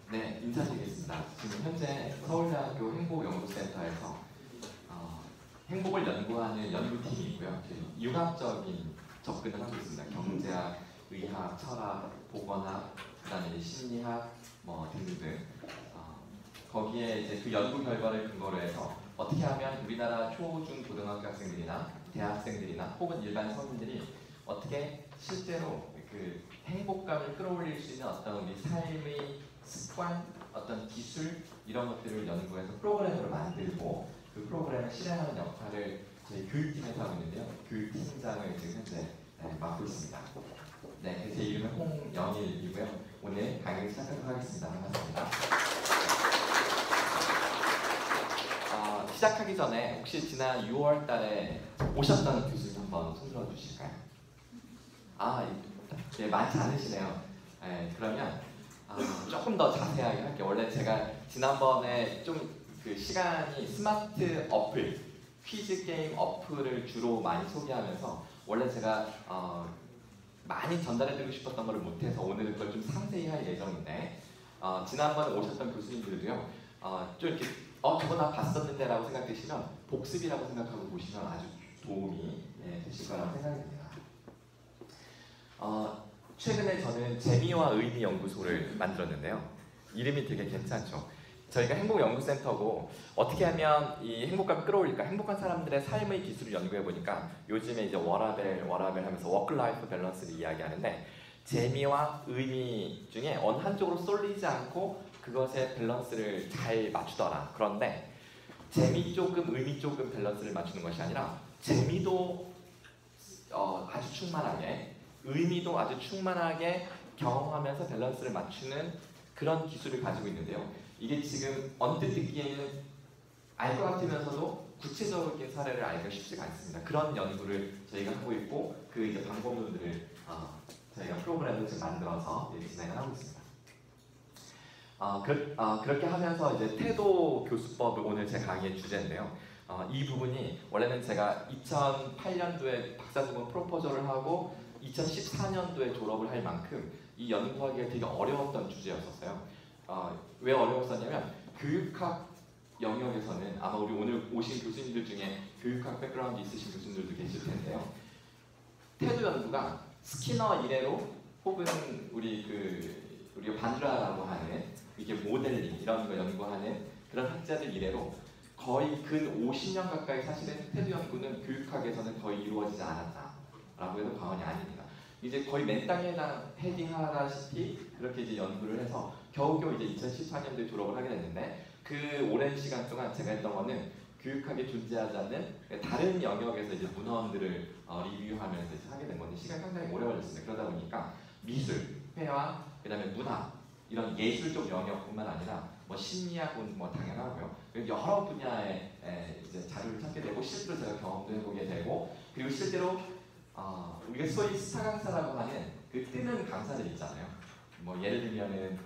네, 인사드리겠습니다. 지금 현재 서울대학교 행복연구센터에서 행복을 연구하는 연구팀이고요. 융합적인 접근을 하고 있습니다. 경제학, 의학, 철학, 보건학, 그다음에 심리학 등등. 거기에 이제 그 연구 결과를 근거로 해서 어떻게 하면 우리나라 초, 중, 고등학교 학생들이나 대학생들이나 혹은 일반 서민들이 어떻게 실제로 그 행복감을 끌어올릴 수 있는 어떤 우리 삶의 습관, 어떤 기술 이런 것들을 연구해서 프로그램으로 만들고 그 프로그램을 실행하는 역할을 저희 교육팀에서 하고 있는데요. 교육팀장을 지금 현재 맡고 있습니다. 네, 제 이름은 홍영일이고요. 오늘 강의를 시작하도록 하겠습니다. 반갑습니다. 시작하기 전에 혹시 지난 6월 달에 오셨던 교수님 한번 손들어 주실까요? 네, 많지 않으시네요. 네, 그러면 조금 더 자세하게 할게요. 원래 제가 지난번에 좀 그 시간이 스마트 어플, 퀴즈 게임 어플을 주로 많이 소개하면서 원래 제가 많이 전달해드리고 싶었던 걸 못해서 오늘은 그걸 좀 상세히 할 예정인데 지난번에 오셨던 교수님들도요 좀 이렇게 저거 나 봤었는데 라고 생각되시면 복습이라고 생각하고 보시면 아주 도움이 되실 거라고 생각이 듭니다. 최근에 저는 재미와 의미 연구소를 만들었는데요. 이름이 되게 괜찮죠. 저희가 행복연구센터고 어떻게 하면 이 행복감을 끌어올릴까, 행복한 사람들의 삶의 기술을 연구해 보니까 요즘에 이제 워라벨 하면서 워크라이프 밸런스를 이야기하는데 재미와 의미 중에 어느 한쪽으로 쏠리지 않고 그것의 밸런스를 잘 맞추더라. 그런데 재미 조금, 의미 조금 밸런스를 맞추는 것이 아니라 재미도 아주 충만하게, 의미도 아주 충만하게 경험하면서 밸런스를 맞추는 그런 기술을 가지고 있는데요. 이게 지금 언뜻 듣기에는 알 것 같으면서도 구체적인 사례를 알기가 쉽지가 않습니다. 그런 연구를 저희가 하고 있고 그 이제 방법론들을 저희가 프로그램을 지금 만들어서 진행을 하고 있습니다. 그렇게 하면서 이제 태도 교수법을 오늘 제 강의의 주제인데요. 이 부분이 원래는 제가 2008년도에 박사论프로포저를 하고 2014년도에 졸업을 할 만큼 이 연구하기가 되게 어려웠던 주제였었어요. 왜 어려웠었냐면 교육학 영역에서는 아마 우리 오늘 오신 교수님들 중에 교육학 백그라운드 있으신 교수님들도 계실 텐데요. 태도 연구가 스키너 이래로 혹은 우리가 반드라라고 하는 이게 모델링 이런 거 연구하는 그런 학자들 이래로 거의 근 50년 가까이 사실은 태도 연구는 교육학에서는 거의 이루어지지 않았다라고 해도 과언이 아닙니다. 이제 거의 맨 땅에나 헤딩하다시피 그렇게 이제 연구를 해서 겨우겨우 이제 2014년도에 졸업을 하게 됐는데 그 오랜 시간 동안 제가 했던 거는 교육학에 존재하지 않는 다른 영역에서 이제 문헌들을 리뷰하면서 이제 하게 된 건데 시간이 상당히 오래 걸렸습니다. 그러다 보니까 미술, 회화, 그다음에 문화 이런 예술적 영역뿐만 아니라 심리학은 당연하고요. 여러 분야의 이제 자료를 찾게 되고 실제로 제가 경험도 해보게 되고 그리고 실제로 우리가 소위 스타 강사라고 하는 그 뜨는 강사들 있잖아요. 예를 들면은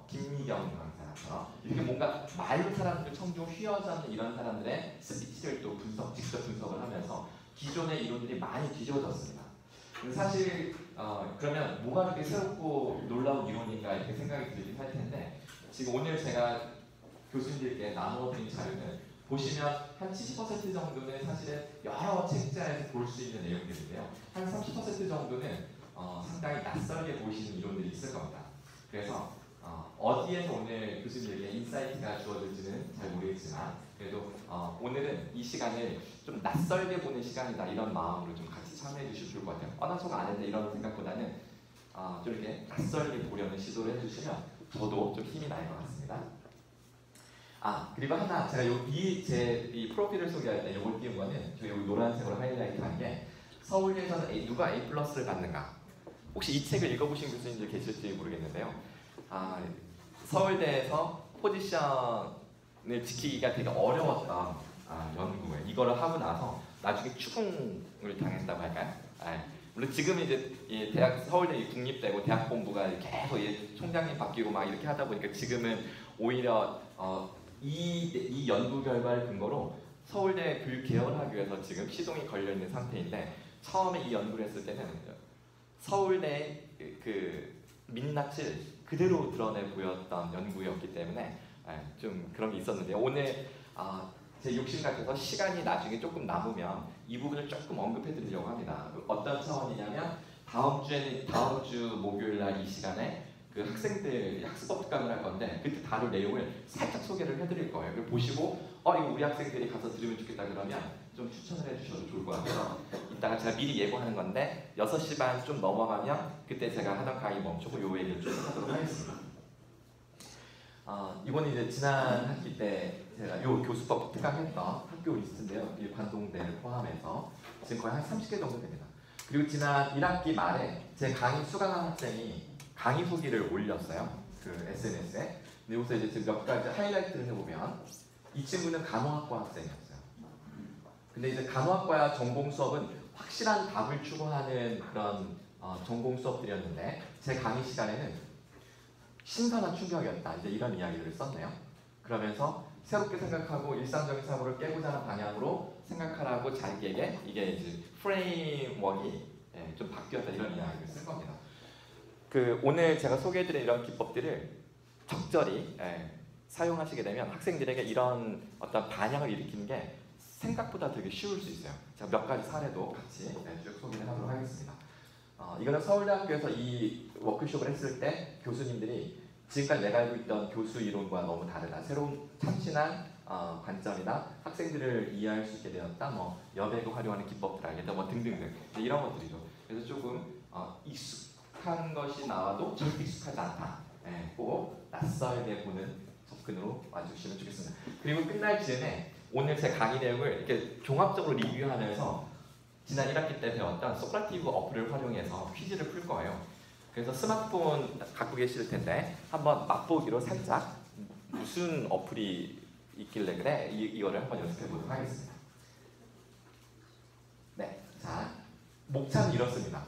김미경 강사처럼 이렇게 뭔가 말로 사람들 청중 휘어잡는 이런 사람들의 스피치를 또 직접 분석을 하면서 기존의 이론들이 많이 뒤집어졌습니다. 사실 그러면 뭐가 그렇게 새롭고 놀라운 이론인가 이렇게 생각이 들긴 할 텐데 지금 오늘 제가 교수님들께 나누어드린 자료는 보시면 한 70% 정도는 사실은 여러 책자에서 볼 수 있는 내용들인데요. 한 30% 정도는 상당히 낯설게 보이시는 이론들이 있을 겁니다. 그래서 어디에서 오늘 교수님들에게 인사이트가 주어질지는 잘 모르겠지만 그래도 오늘은 이 시간을 좀 낯설게 보는 시간이다 이런 마음으로 좀 같이 참여해 주시면 좋을 것 같아요. 나 저거 안 했는데 이런 생각보다는 좀 이렇게 낯설게 보려는 시도를 해주시면 저도 좀 힘이 날 것 같습니다. 그리고 하나 제가 이 프로필을 소개할 때 이걸 띄운 거는 저 여기 노란색으로 하이라이트한 게 서울대에서는 누가 A+를 받는가 혹시 이 책을 읽어보신 교수님들 계실지 모르겠는데요. 서울대에서 포지션을 지키기가 되게 어려웠던 연구에 이거를 하고 나서 나중에 추궁을 당했다고 할까요? 물론 지금 이제 서울대 국립대고 대학본부가 계속 총장님 바뀌고 막 이렇게 하다 보니까 지금은 오히려 이 연구 결과를 근거로 서울대 교육 개혁을 하기 위해서 지금 시동이 걸려 있는 상태인데 처음에 이 연구를 했을 때는 서울대 그 민낯을 그대로 드러내 보였던 연구였기 때문에 좀 그런 게 있었는데요. 오늘 제 욕심 같아서 시간이 나중에 조금 남으면 이 부분을 조금 언급해 드리려고 합니다. 어떤 차원이냐면 다음 주 목요일 날 이 시간에 그 학생들 학습법 특강을 할 건데 그때 다룰 내용을 살짝 소개를 해드릴 거예요. 그걸 보시고 이거 우리 학생들이 가서 들으면 좋겠다 그러면 좀 추천을 해주셔도 좋을 것 같아요. 이따가 제가 미리 예고하는 건데 6시 반 좀 넘어가면 그때 제가 하던 강의 멈추고 요 얘기를 좀 하도록 하겠습니다. 이번에 이제 지난 학기 때 제가 요 교수법 특강했던 학교 리스트인데요. 이 관동대를 포함해서 지금 거의 한 30개 정도 됩니다. 그리고 지난 1학기 말에 제 강의 수강한 학생이 강의 후기를 올렸어요. 그 SNS에. 근데 여기서 이제 지금 몇 가지 하이라이트를 해보면 이 친구는 간호학과 학생이었어요. 근데 이제 간호학과 전공 수업은 확실한 답을 추구하는 그런 전공 수업들이었는데 제 강의 시간에는 신선한 충격이었다. 이제 이런 이야기를 썼네요. 그러면서 새롭게 생각하고 일상적인 사고를 깨고자 하는 방향으로 생각하라고 자기에게 이게 이제 프레임워크가 좀 바뀌었다. 이런 이야기를 쓴 겁니다. 오늘 제가 소개해드린 이런 기법들을 적절히 사용하시게 되면 학생들에게 이런 어떤 반향을 일으키는 게 생각보다 되게 쉬울 수 있어요. 제가 몇 가지 사례도 같이 쭉 소개를 하도록 하겠습니다. 이거는 서울대학교에서 이 워크숍을 했을 때 교수님들이 지금까지 내가 알고 있던 교수 이론과 너무 다르다. 새로운 참신한 관점이나 학생들을 이해할 수 있게 되었다. 여백을 활용하는 기법들 알겠다. 등등등 이런 것들이죠. 그래서 조금 익숙한 것이 나와도 절대 익숙하지 않다. 꼭 낯설게 보는 접근으로 와주시면 좋겠습니다. 그리고 끝날 즈음에 오늘 제 강의 내용을 이렇게 종합적으로 리뷰하면서 지난 1학기 때 배웠던 소크라티브 어플을 활용해서 퀴즈를 풀 거예요. 그래서 스마트폰 갖고 계실 텐데 한번 맛보기로 살짝 무슨 어플이 있길래 그래? 이거를 한번 연습해 보도록 하겠습니다. 네, 자 목차는 이렇습니다.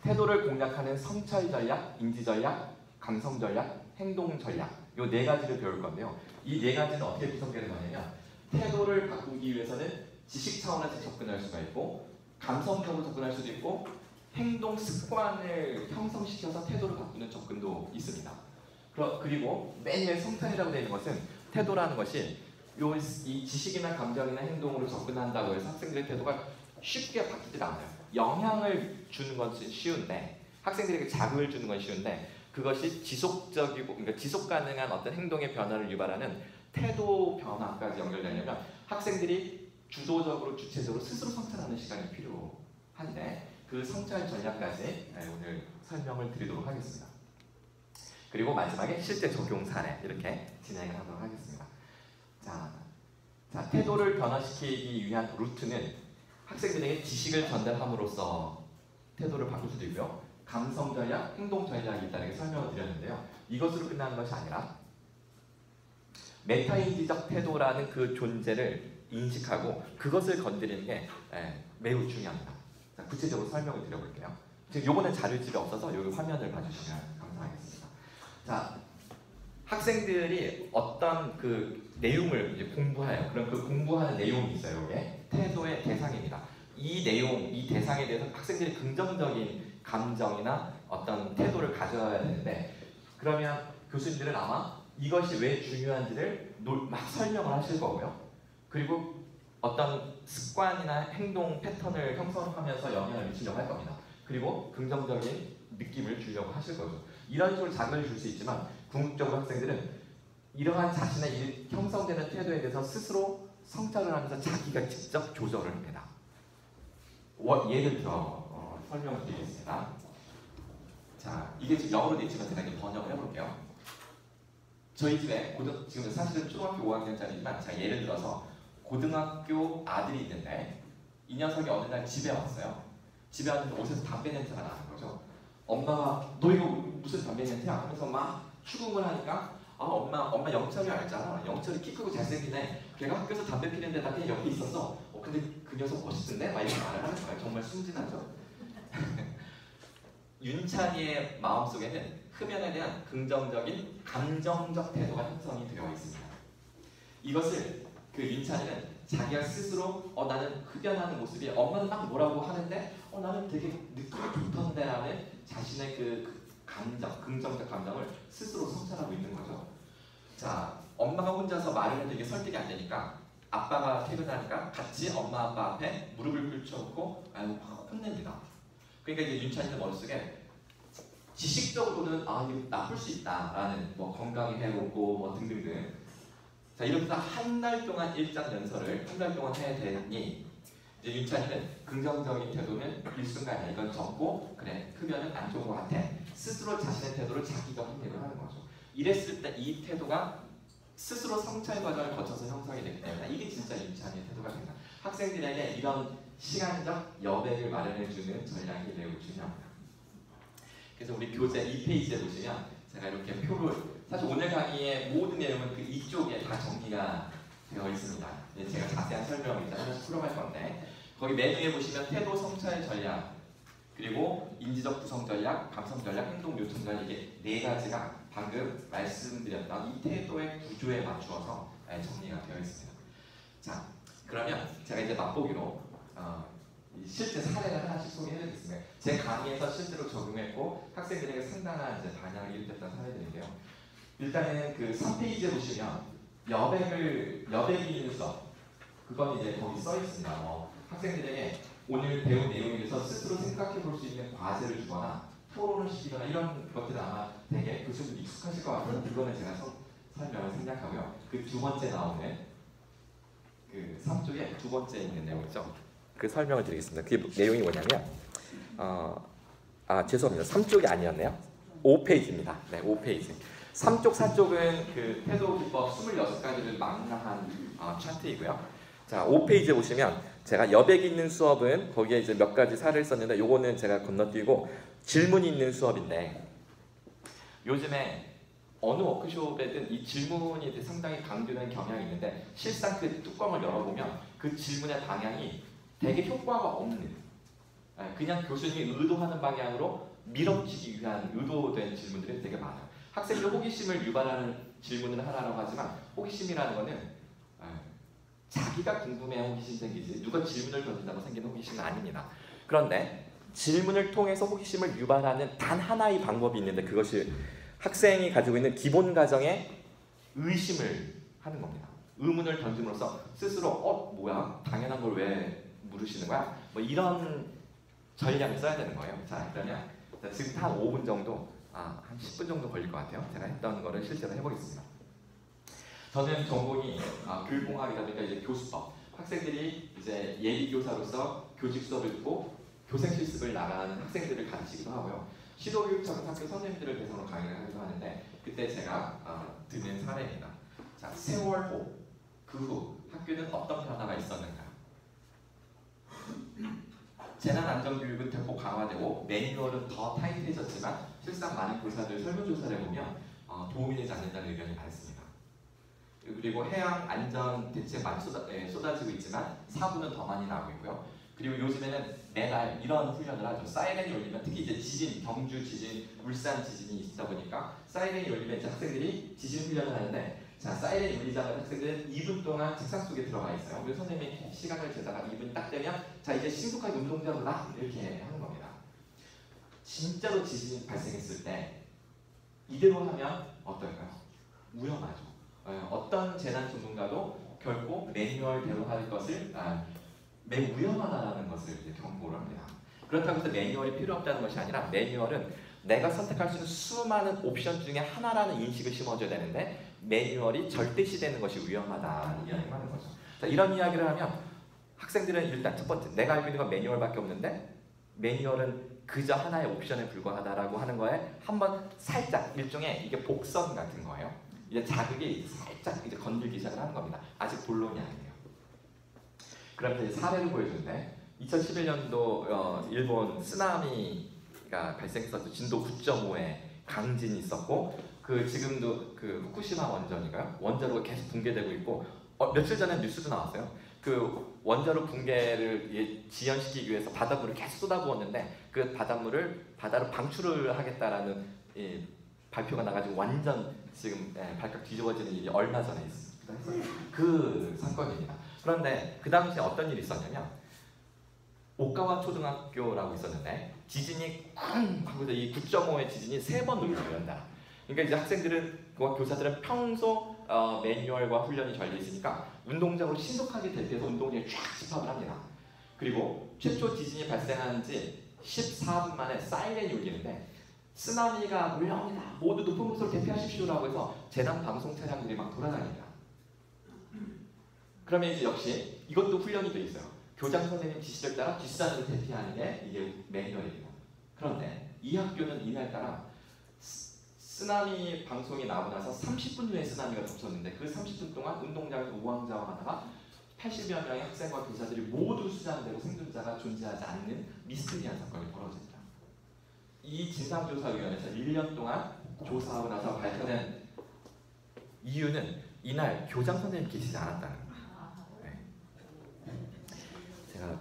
태도를 공략하는 성찰 전략, 인지 전략, 감성 전략, 행동 전략 요 4가지를 배울 건데요. 이 4가지는 어떻게 구성되는 거냐면 태도를 바꾸기 위해서는 지식 차원에서 접근할 수가 있고 감성적으로 접근할 수도 있고 행동 습관을 형성시켜서 태도를 바꾸는 접근도 있습니다. 그리고 맨 위에 성찰이라고 되어 있는 것은 태도라는 것이 이 지식이나 감정이나 행동으로 접근한다고 해서 학생들의 태도가 쉽게 바뀌지 않아요. 영향을 주는 것은 쉬운데 학생들에게 자극을 주는 건 쉬운데 그것이 지속적이고 그러니까 지속 가능한 어떤 행동의 변화를 유발하는 태도 변화까지 연결되려면 학생들이 주도적으로 주체적으로 스스로 성찰하는 시간이 필요한데 그 성찰 전략까지 오늘 설명을 드리도록 하겠습니다. 그리고 마지막에 실제 적용 사례 이렇게 진행을 하도록 하겠습니다. 자, 태도를 변화시키기 위한 루트는 학생들에게 지식을 전달함으로써 태도를 바꿀 수도 있고요. 감성 전략, 행동 전략이 있다는 게 설명을 드렸는데요. 이것으로 끝나는 것이 아니라 메타인지적 태도라는 그 존재를 인식하고 그것을 건드리는 게 매우 중요합니다. 자, 구체적으로 설명을 드려볼게요. 지금 요번엔 자료집에 없어서 여기 화면을 봐주시면 감사하겠습니다. 자, 학생들이 어떤 그 내용을 이제 공부해요. 그럼 그 공부하는 내용이 있어요. 이게 태도의 대상입니다. 이 내용, 이 대상에 대해서 학생들이 긍정적인 감정이나 어떤 태도를 가져야 되는데 그러면 교수님들은 아마 이것이 왜 중요한지를 막 설명을 하실 거고요. 그리고 어떤 습관이나 행동 패턴을 형성하면서 영향을 미치려고 할 겁니다. 그리고 긍정적인 느낌을 주려고 하실 거죠. 이런 식으로 자극을 줄 수 있지만 궁극적으로 학생들은 이러한 자신의 형성되는 태도에 대해서 스스로 성찰을 하면서 자기가 직접 조절을 합니다. 예를 들어 설명을 드리겠습니다. 자, 이게 지금 영어로 되어 있지만 제가 이제 번역을 해볼게요. 저희 집에 지금 사실은 초등학교 5학년짜리지만 제가 예를 들어서 고등학교 아들이 있는데 이 녀석이 어느 날 집에 왔어요. 집에 왔는데 옷에서 담배 냄새가 나는 거죠. 엄마가 너 이거 무슨 담배 냄새야? 하면서 막 추궁을 하니까 엄마 영철이 알잖아. 영철이 키 크고 잘생기네. 걔가 학교에서 담배 피는데 나 그냥 옆에 있었어. 근데 그 녀석 멋있던데? 막 이렇게 말을 하는 거예요. 정말 순진하죠. 윤찬이의 마음속에는 흡연에 대한 긍정적인 감정적 태도가 형성이 되어 있습니다. 이것을 그 윤찬이는 자기가 스스로 나는 흡연하는 모습이 엄마는 막 뭐라고 하는데 나는 되게 느낌이 좋던데 라는 자신의 그 감정, 긍정적 감정을 스스로 성찰하고 있는 거죠. 자, 엄마가 혼자서 말을 해도 이게 설득이 안 되니까 아빠가 퇴근하니까 같이 엄마 아빠 앞에 무릎을 꿇혀놓고 막 혼냅니다. 그러니까 이제 윤찬이의 머릿속에 지식적으로는 이거 나쁠 수 있다라는 뭐 건강에 해롭고 뭐 등등등. 자, 이렇게 한 달 동안 일장 연설을 한 달 동안 해야 되니 이제 윤찬이는 긍정적인 태도는 일순간이야. 이건 적고 그래 흡연은 안 좋은 것 같아. 스스로 자신의 태도를 자기가 확인을 하는 거죠. 이랬을 때 이 태도가 스스로 성찰 과정을 거쳐서 형성이 되기 때문에 이게 진짜 윤찬이의 태도가 된다. 학생들에게 이런 시간적 여백을 마련해주는 전략이 매우 중요합니다. 그래서 우리 교재 2페이지에 보시면 제가 이렇게 표를 사실 오늘 강의의 모든 내용은 그 이쪽에 다 정리가 되어 있습니다. 제가 자세한 설명을 이제 하나씩 풀어갈 건데 거기 메뉴에 보시면 태도 성찰 전략 그리고 인지적 구성 전략, 감성 전략, 행동 요청 전략 이게 네 가지가 방금 말씀드렸던 이 태도의 구조에 맞추어서 정리가 되어 있습니다. 자, 그러면 제가 이제 맛보기로 실제 사례를 하나씩 소개해드리겠습니다. 제 강의에서 실제로 적용했고 학생들에게 상당한 이제 반향을 일으켰던 사례들인데요. 일단은 그 3페이지에 보시면 여백이 있는 수업 그건 이제 거기 써 있습니다. 학생들에게 오늘 배운 내용에 대해서 스스로 생각해 볼 수 있는 과제를 주거나 토론을 시키거나 이런 것들은 아마 되게 교수님들 익숙하실 것 같아요. 그거는 제가 설명을 생략하고요. 그 두 번째 나오는 그 3쪽에 두 번째 있는 내용이죠. 그 설명을 드리겠습니다. 그게 내용이 뭐냐면 죄송합니다. 3쪽이 아니었네요. 5페이지입니다. 네, 5페이지. 3쪽, 4쪽은 그 태도 기법 26가지를 망라한 차트이고요. 자, 5페이지에 보시면 제가 여백이 있는 수업은 거기에 이제 몇 가지 사례를 썼는데 요거는 제가 건너뛰고 질문이 있는 수업인데 요즘에 어느 워크숍에든 이 질문이 상당히 강조되는 경향이 있는데 실상 그 뚜껑을 열어보면 그 질문의 방향이 되게 효과가 없는 그냥 교수님이 의도하는 방향으로 밀어붙이기 위한 의도된 질문들이 되게 많아요. 학생들 호기심을 유발하는 질문을 하라고 하지만 호기심이라는 거는 자기가 궁금해 호기심 생기지 누가 질문을 던진다고 생기는 호기심은 아닙니다. 그런데 질문을 통해서 호기심을 유발하는 단 하나의 방법이 있는데 그것이 학생이 가지고 있는 기본 가정의 의심을 하는 겁니다. 의문을 던짐으로써 스스로 뭐야? 당연한 걸 왜 물으시는 거야? 뭐 이런 전략을 써야 되는 거예요. 자, 그러면 지금 한 5분 정도, 한 10분 정도 걸릴 것 같아요. 제가 했던 거를 실제로 해보겠습니다. 저는 전공이 교육공학이다 보니까 이제 교수법. 학생들이 이제 예비교사로서 교직 수업을 듣고 교생 실습을 나가는 학생들을 가르치기도 하고요. 시도교육 학교 선생님들을 대상으로 강의를 하기도 하는데 그때 제가 듣는 사례입니다. 자, 세월호 그 후 학교는 어떤 변화가 있었는가? 재난안전교육은 대폭 강화되고 매뉴얼은 더 타이트해졌지만 실상 많은 교사들 설문조사를 보면 도움이 되지 않는다는 의견이 많습니다. 그리고 해양 안전 대책 많이 쏟아지고 있지만 사고는 더 많이 나고 있고요. 그리고 요즘에는 매달 이런 훈련을 하죠. 사이렌이 울리면 특히 이제 지진, 경주 지진, 울산 지진이 있다 보니까 사이렌이 울리면 이제 학생들이 지진 훈련을 하는데 자, 사이렌이 울리자마자 학생들은 2분 동안 책상 속에 들어가 있어요. 그래서 선생님이 시간을 재다가 2분 딱 되면 자, 이제 신속하게 운동장으로 나 이렇게 하는 겁니다. 진짜로 지진이 발생했을 때 이대로 하면 어떨까요? 위험하죠. 어떤 재난 전문가도 결코 매뉴얼대로 할 것을 매우 위험하다는 것을 이제 경고를 합니다. 그렇다고 해서 매뉴얼이 필요 없다는 것이 아니라 매뉴얼은 내가 선택할 수 있는 수많은 옵션 중에 하나라는 인식을 심어줘야 되는데 매뉴얼이 절대시되는 것이 위험하다는 이야기를 하는 거죠. 자, 이런 이야기를 하면 학생들은 일단 첫 번째 내가 알고 있는 건 매뉴얼밖에 없는데 매뉴얼은 그저 하나의 옵션에 불과하다라고 하는 거에 한번 살짝 일종의 이게 복선 같은 거예요. 이제 자극이 살짝 이제 건들기 시작을 하는 겁니다. 아직 본론이 아니에요. 그럼 이제 사례를 보여주는데 2011년도 일본 쓰나미가 발생했었죠. 진도 9.5의 강진이 있었고 지금도 그 후쿠시마 원전인가요? 원자로가 계속 붕괴되고 있고 며칠 전에 뉴스도 나왔어요. 그 원자로 붕괴를 지연시키기 위해서 바닷물을 계속 쏟아부었는데 그 바닷물을 바다로 방출을 하겠다라는 발표가 나가지고 완전 지금 발칵 뒤집어지는 일이 얼마 전에 있습니다. 그 사건입니다. 그런데 그 당시에 어떤 일이 있었냐면 오카와 초등학교라고 있었는데 지진이 쿵 하고서 이 9.5의 지진이 3번 울린다. 그러니까 이제 학생들은 교사들은 평소 매뉴얼과 훈련이 잘돼 있으니까 운동장으로 신속하게 대피해서 운동장에 쫙 집합을 합니다. 그리고 최초 지진이 발생한 지 14분 만에 사이렌이 울리는데 쓰나미가 몰려옵니다. 모두 높은 곳으로 대피하십시오라고 해서 재난 방송 차량들이 막 돌아다닙니다. 그러면 이제 역시 이것도 훈련이 돼 있어요. 교장 선생님 지시를 따라 뒷산으로 대피하는 게 이게 매뉴얼입니다. 그런데 이 학교는 이날따라 쓰나미 방송이 나오고 나서 30분 후에 쓰나미가 덮쳤는데 그 30분 동안 운동장에서 우왕좌왕하다가 80여 명의 학생과 교사들이 모두 수장되고 생존자가 존재하지 않는 미스테리한 사건이 벌어집니다. 이 진상조사위원회에서 1년 동안 조사하고 나서 발표된 이유는 이날 교장 선생님 계시지 않았다는 거예요. 제가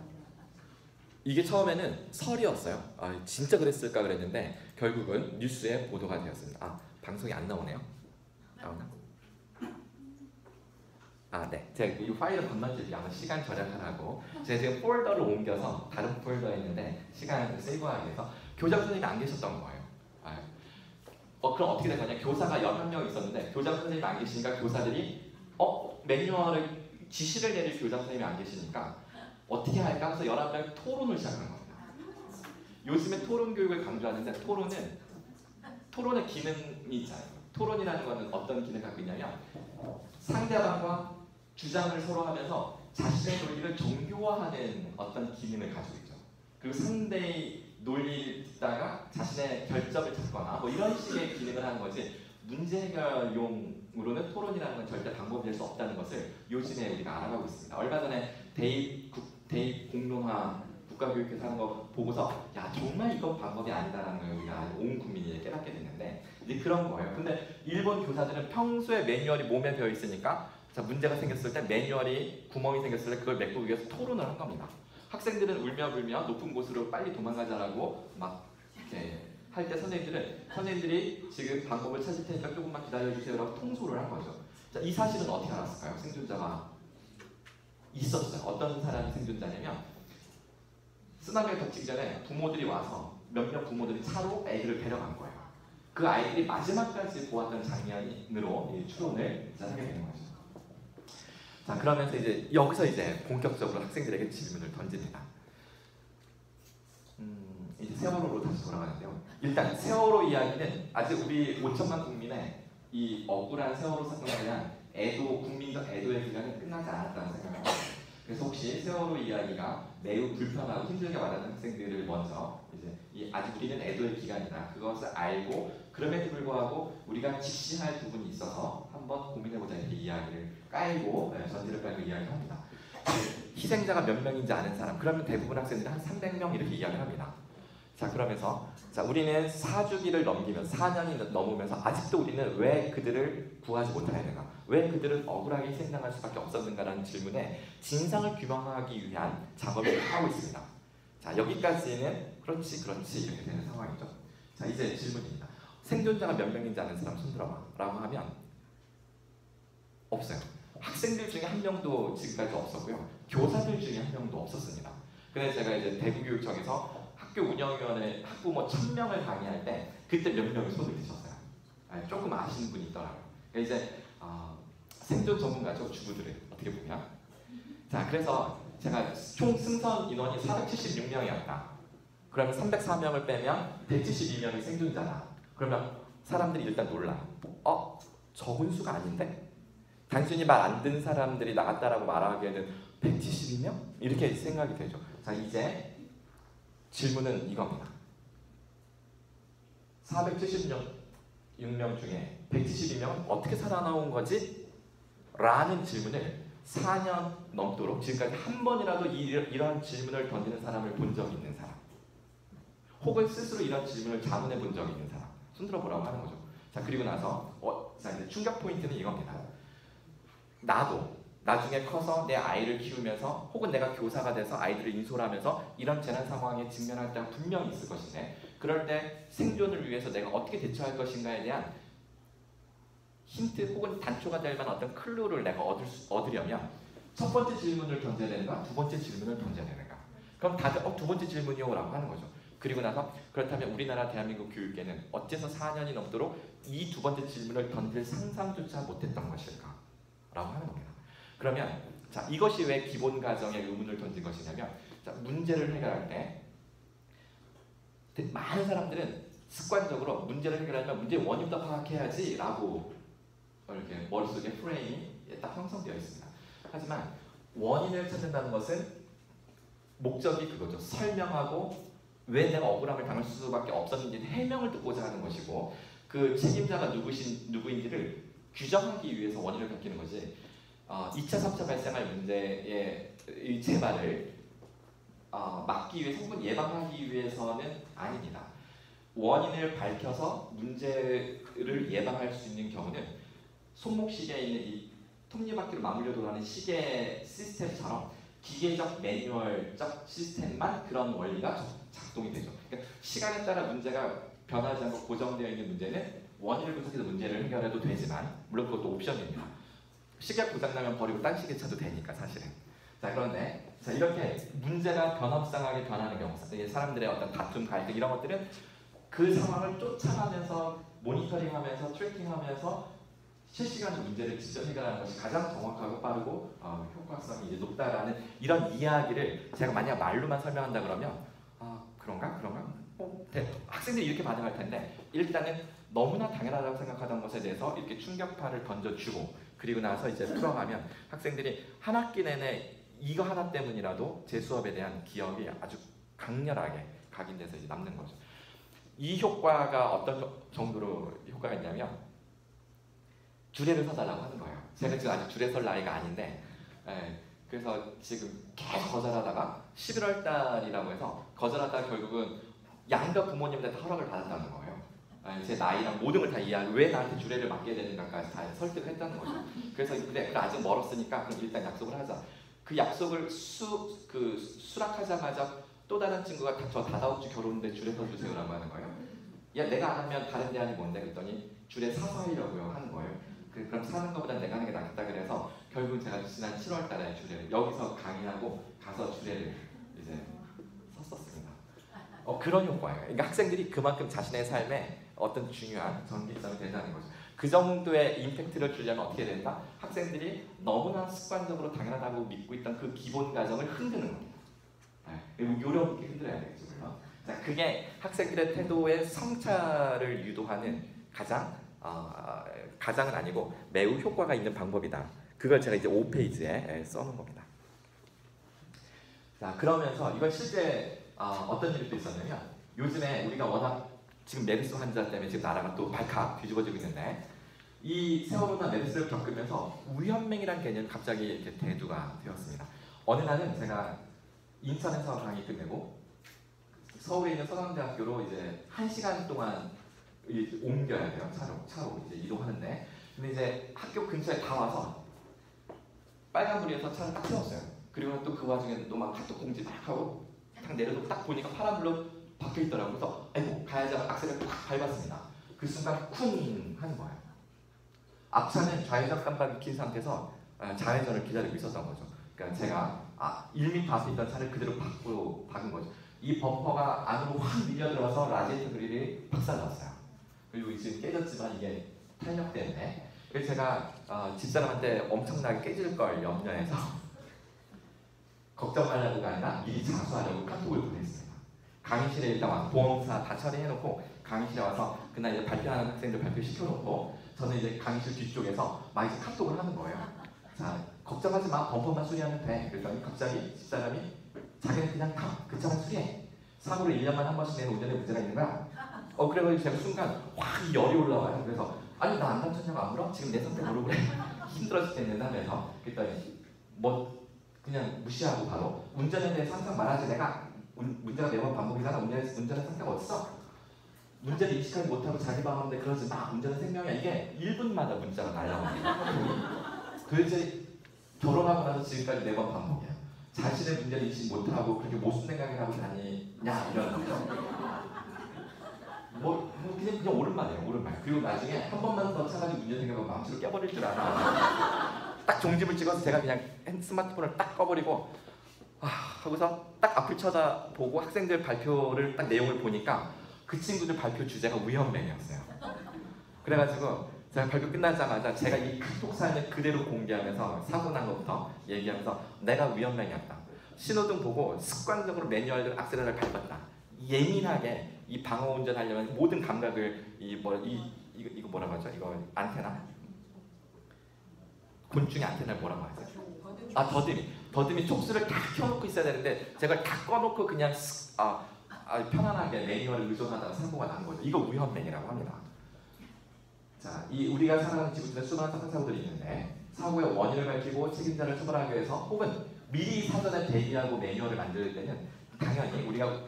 이게 처음에는 설이었어요. 진짜 그랬을까 그랬는데 결국은 뉴스에 보도가 되었습니다. 방송이 안 나오네요. 나오나? 네. 제가 이 파일을 건너뛰기 아마 시간 절약하라고 제가 지금 폴더를 옮겨서 다른 폴더에 있는데 시간을 세이브하기 위해서 교장 선생님이 안 계셨던 거예요. 그럼 어떻게 된 거냐? 교사가 11명 있었는데 교장 선생님이 안 계시니까 교사들이 매뉴얼을 지시를 내릴 교장 선생님이 안 계시니까 어떻게 할까 해서 11명이 토론을 시작한 겁니다. 요즘에 토론 교육을 강조하는데 토론의 기능이 있잖아요. 토론이라는 것은 어떤 기능을 갖고 있냐면 상대방과 주장을 서로 하면서 자신의 논리를 정교화하는 어떤 기능을 가지고 있죠. 그리고 상대의 논리를 듣다가 자신의 결점을 찾거나 뭐 이런 식의 기능을 하는 거지 문제 해결용으로는 토론이라는 건 절대 방법이 될 수 없다는 것을 요즘에 우리가 알아가고 있습니다. 얼마 전에 대입 공론화 국가교육회에서 하는 거 보고서 정말 이건 방법이 아니다라는 걸 우리가 온 국민이 깨닫게 됐는데 이제 그런 거예요. 근데 일본 교사들은 평소에 매뉴얼이 몸에 배어 있으니까 문제가 생겼을 때 매뉴얼이 구멍이 생겼을 때 그걸 메꾸기 위해서 토론을 한 겁니다. 학생들은 울며불며 높은 곳으로 빨리 도망가자라고 막 이렇게 할 때 선생님들이 지금 방법을 찾을 테니까 조금만 기다려주세요라고 통솔을 한 거죠. 이 사실은 어떻게 알았을까요? 생존자가 있었어요. 어떤 사람이 생존자냐면 쓰나미가 덮치기 전에 부모들이 와서 몇몇 부모들이 차로 아이들을 데려간 거예요. 그 아이들이 마지막까지 보았던 장면으로 추론을 하게 되는 거죠. 그러면서 이제 여기서 이제 본격적으로 학생들에게 질문을 던집니다. 이제 세월호로 다시 돌아가는데요. 일단 세월호 이야기는 아직 우리 5천만 국민의 이 억울한 세월호 사건에 대한 국민적 애도의 기간은 끝나지 않았다는 생각을 합니다. 그래서 혹시 세월호 이야기가 매우 불편하고 힘들게 와닿는 학생들을 먼저 이제 아직 우리는 애도의 기간이다. 그것을 알고 그럼에도 불구하고 우리가 직시할 부분이 있어서 한번 고민해보자 이렇게 이야기를 깔고 전제를 깔고 이야기를 합니다. 희생자가 몇 명인지 아는 사람 그러면 대부분 학생들이 한 300명 이렇게 이야기를 합니다. 그러면서 우리는 4주기를 넘기면서 4년이 넘으면서 아직도 우리는 왜 그들을 구하지 못하였는가? 왜 그들은 억울하게 희생당할 수밖에 없었는가라는 질문에 진상을 규명하기 위한 작업을 하고 있습니다. 여기까지는 그렇지 이렇게 되는 상황이죠. 이제 질문입니다. 생존자가 몇 명인지 아는 사람 손들어봐 라고 하면 없어요. 학생들 중에 한 명도 지금까지 없었고요. 교사들 중에 한 명도 없었습니다. 그래서 제가 이제 대구교육청에서 학교 운영위원회 학부모 1000명을 강의할 때 그때 몇 명이 손을 드셨어요. 조금 아시는 분이 있더라고요. 이제 생존 전문가죠, 주부들은 어떻게 보면. 그래서 제가 총 승선 인원이 476명이었다. 그러면 304명을 빼면 172명이 생존자다. 그러면 사람들이 일단 놀라. 적은 수가 아닌데? 단순히 말 안 듣는 사람들이 나갔다라고 말하기에는 172명? 이렇게 생각이 되죠. 이제 질문은 이겁니다. 476명 중에 172명은 어떻게 살아나온 거지? 라는 질문을 4년 넘도록 지금까지 한 번이라도 이런 질문을 던지는 사람을 본 적이 있는 사람, 혹은 스스로 이런 질문을 자문해 본 적이 있는 사람 손들어 보라고 하는 거죠. 그리고 나서 이제 충격 포인트는 이겁니다. 나도 나중에 커서 내 아이를 키우면서 혹은 내가 교사가 돼서 아이들을 인솔하면서 이런 재난 상황에 직면할 때가 분명히 있을 것인데 그럴 때 생존을 위해서 내가 어떻게 대처할 것인가에 대한 힌트 혹은 단초가 될 만한 어떤 클루를 내가 얻으려면 첫 번째 질문을 던져야 되는가 두 번째 질문을 던져야 되는가? 그럼 다들 두 번째 질문이요 라고 하는 거죠. 그리고 나서 그렇다면 우리나라 대한민국 교육계는 어째서 4년이 넘도록 이 두 번째 질문을 던질 상상조차 못했던 것일까? 라고 하는 겁니다. 그러면 자, 이것이 왜 기본 가정에 의문을 던진 것이냐면, 자, 문제를 해결할 때 많은 사람들은 습관적으로 문제를 해결하려면 문제의 원인부터 파악해야지 라고 이렇게 머릿속에 프레임이 딱 형성되어 있습니다. 하지만 원인을 찾는다는 것은 목적이 그거죠. 설명하고 왜 내가 억울함을 당할 수밖에 없었는지 해명을 듣고자 하는 것이고, 그 책임자가 누구인지를 규정하기 위해서 원인을 밝히는 거지, 2차, 3차 발생할 문제의 재발을 막기 위해, 성분 예방하기 위해서는 아닙니다. 원인을 밝혀서 문제를 예방할 수 있는 경우는 손목시계에 있는 이 톱니바퀴로 맞물려 돌아가는 시계 시스템처럼 기계적 매뉴얼적 시스템만 그런 원리가 작동이 되죠. 그러니까 시간에 따라 문제가 변하지 않고 고정되어 있는 문제는 원인을 분석해서 문제를 해결해도 되지만, 물론 그것도 옵션입니다. 시계 고장나면 버리고 딴 시계 차도 되니까 사실은. 자, 그런데 자, 이렇게 문제가 변화무쌍하게 변하는 경우, 사람들의 어떤 다툼, 갈등 이런 것들은 그 상황을 쫓아가면서 모니터링하면서 트래킹하면서 실시간으로 문제를 직접 해결하는 것이 가장 정확하고 빠르고 효과성이 이제 높다라는 이런 이야기를 제가 만약 말로만 설명한다 그러면 그런가? 학생들이 이렇게 반응할 텐데, 일단은 너무나 당연하다고 생각하던 것에 대해서 이렇게 충격파를 던져주고, 그리고 나서 이제 풀어가면 학생들이 한 학기 내내 이거 하나 때문이라도 제 수업에 대한 기억이 아주 강렬하게 각인돼서 이제 남는 거죠. 이 효과가 어떤 정도로 효과가 있냐면, 주례를 서달라고 하는 거예요. 제가 지금 아직 주례 설 나이가 아닌데, 그래서 지금 계속 거절하다가 11월 달이라고 해서 거절하다가 결국은 양가 부모님한테 허락을 받았다는 거예요. 제 나이랑 모든 걸 다 이해하고 왜 나한테 주례를 맡게 되는가까지 다 설득을 했다는 거죠. 그래서 그래 아직 멀었으니까 그럼 일단 약속을 하자. 그 약속을 수락하자마자 또 다른 친구가 저 다다음 주 결혼인데 주례 서주세요라고 하는 거예요. 야, 내가 안 하면 다른 대안이 뭔데? 그랬더니 주례 사서 하려고요 하는 거예요. 그럼 사는 것보다 내가 하는 게 낫겠다 그래서 결국 제가 지난 7월 달에 주례를 여기서 강의하고 가서 주례를 이제 섰었습니다. 그런 효과예요. 그러니까 학생들이 그만큼 자신의 삶에 어떤 중요한 전기점이 된다는 거죠. 그 정도의 임팩트를 주려면 어떻게 된다? 학생들이 너무나 습관적으로 당연하다고 믿고 있던 그 기본 가정을 흔드는 겁니다. 그리고 요령 있게 흔들어야 되겠죠. 물론. 자, 그게 학생들의 태도의 성찰을 유도하는 가장은 아니고 매우 효과가 있는 방법이다. 그걸 제가 이제 5페이지에 써놓은 겁니다. 자, 그러면서 이건 실제 어떤 일이 또 있었냐면, 요즘에 우리가 워낙 지금 메르스 환자 때문에 지금 나라가 또 발칵 뒤집어지고 있는데, 이 세월호나 메르스를 겪으면서 위험맹이라는 개념이 갑자기 이렇게 대두가 되었습니다. 어느 날은 제가 인천에서 강의 끝내고 서울에 있는 서강대학교로 이제 1시간 동안 옮겨야 돼요. 차로 이제 이동하는데, 근데 이제 학교 근처에 다 와서 빨간불에서 차를 딱 세웠어요. 그리고 또 그 와중에 또 막 카톡 공지 막 하고 딱 내려놓고 딱 보니까 파란불로 박혀 있더라고요. 그래서 아이고 가야지 하고 악셀을 딱 밟았습니다. 그 순간 쿵 하는 거예요. 앞차는 좌회전 깜빡이 킨 상태에서 좌회전을 기다리고 있었던 거죠. 그러니까 제가 1m 앞에 있던 차를 그대로 박은 거죠. 이 범퍼가 안으로 확 밀려 들어서 라디에이터 그릴이 박살났어요. 그리고 지금 깨졌지만 이게 탄력 때문에. 그래서 제가 집사람한테 엄청나게 깨질 걸 염려해서 걱정 말라고가 아니라 미리 자수하려고 카톡을 보냈습니다. 강의실에 일단 와서 보험사 다 처리해놓고 강의실에 와서 그날 이제 발표하는 학생들 발표시켜놓고 저는 이제 강의실 뒤쪽에서 막 이제 카톡을 하는 거예요. 자, 걱정하지 마, 범퍼만 수리하면 돼. 그랬더니 갑자기 집사람이 자기는 그냥 그 차만 수리해. 사고를 1년만 한 번씩 내는 운전에 문제가 있는 거야. 그래가지고 제가 순간 확 열이 올라와요. 그래서 아니 나 안 다쳤냐고 안 물어? 지금 내 상태 모르고 그래. 힘들어 죽겠는데 하면서 그랬더니 뭐 그냥 무시하고 바로 운전에 대해서 항상 말하지. 내가 문제가 매번 반복이잖아. 운전의 상태가 어딨어? 문제를 인식하지 못하고 자기 방어하는데 그러지 마. 운전은 생명이야. 이게 1분마다 문자가 날라옵니다. 도대체 결혼하고 나서 지금까지 매번 반복이야. 자신의 문제를 인식 못하고 그렇게 모순 생각을 하고 다니냐 이런 거죠. 그냥 오른말이에요. 오른말. 그리고 나중에 한 번만 더 차가지고 문제 생각하고 망치로 깨버릴 줄 알아. 딱 종집을 찍어서 제가 그냥 스마트폰을 딱 꺼버리고 하고서 딱 앞을 쳐다보고 학생들 발표를 딱 내용을 보니까 그 친구들 발표 주제가 위험맨이었어요. 그래가지고 제가 발표 끝나자마자 제가 이 카톡 사연을 그대로 공개하면서 사고 난 것부터 얘기하면서 내가 위험맨이었다. 신호등 보고 습관적으로 매뉴얼 악셀러를 밟았다. 예민하게 이 방어 운전하려면 모든 감각을 이거 뭐라고 하죠? 이거 안테나? 곤충의 안테나를 뭐라고 하죠? 더듬이 촉수를 다 켜놓고 있어야 되는데 제가 다 꺼놓고 그냥 편안하게 매뉴얼을 의존하다가 사고가 난 거죠. 이거 위험맨이라고 합니다. 자, 이 우리가 살아가는 지구촌에 수많은 사고들이 있는데 사고의 원인을 밝히고 책임자를 처벌하기 위해서 혹은 미리 사전에 대비하고 매뉴얼을 만들 때는 당연히 우리가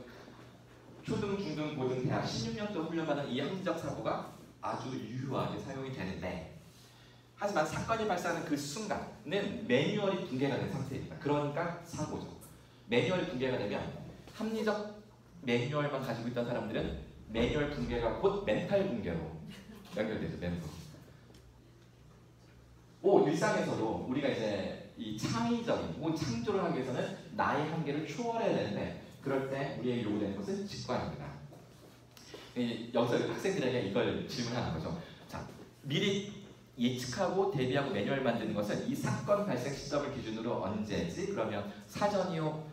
초등, 중등, 고등, 대학 16년 동안 훈련받은 이 합리적 사고가 아주 유효하게 사용이 되는데 하지만 사건이 발생하는 그 순간은 매뉴얼이 붕괴가 된 상태입니다. 그러니까 사고죠. 매뉴얼이 붕괴가 되면 합리적 매뉴얼만 가지고 있던 사람들은 매뉴얼 붕괴가 곧 멘탈 붕괴로 연결되죠. 멘탈. 일상에서도 우리가 이제 이 창의적인 혹은 창조를 하기 위해서는 나의 한계를 초월해야 되는데 그럴 때 우리에게 요구되는 것은 직관입니다. 여기서 학생들에게 이걸 질문하는 거죠. 자, 미리 예측하고 대비하고 매뉴얼 만드는 것은 이 사건 발생 시점을 기준으로 언제지? 그러면 사전이요.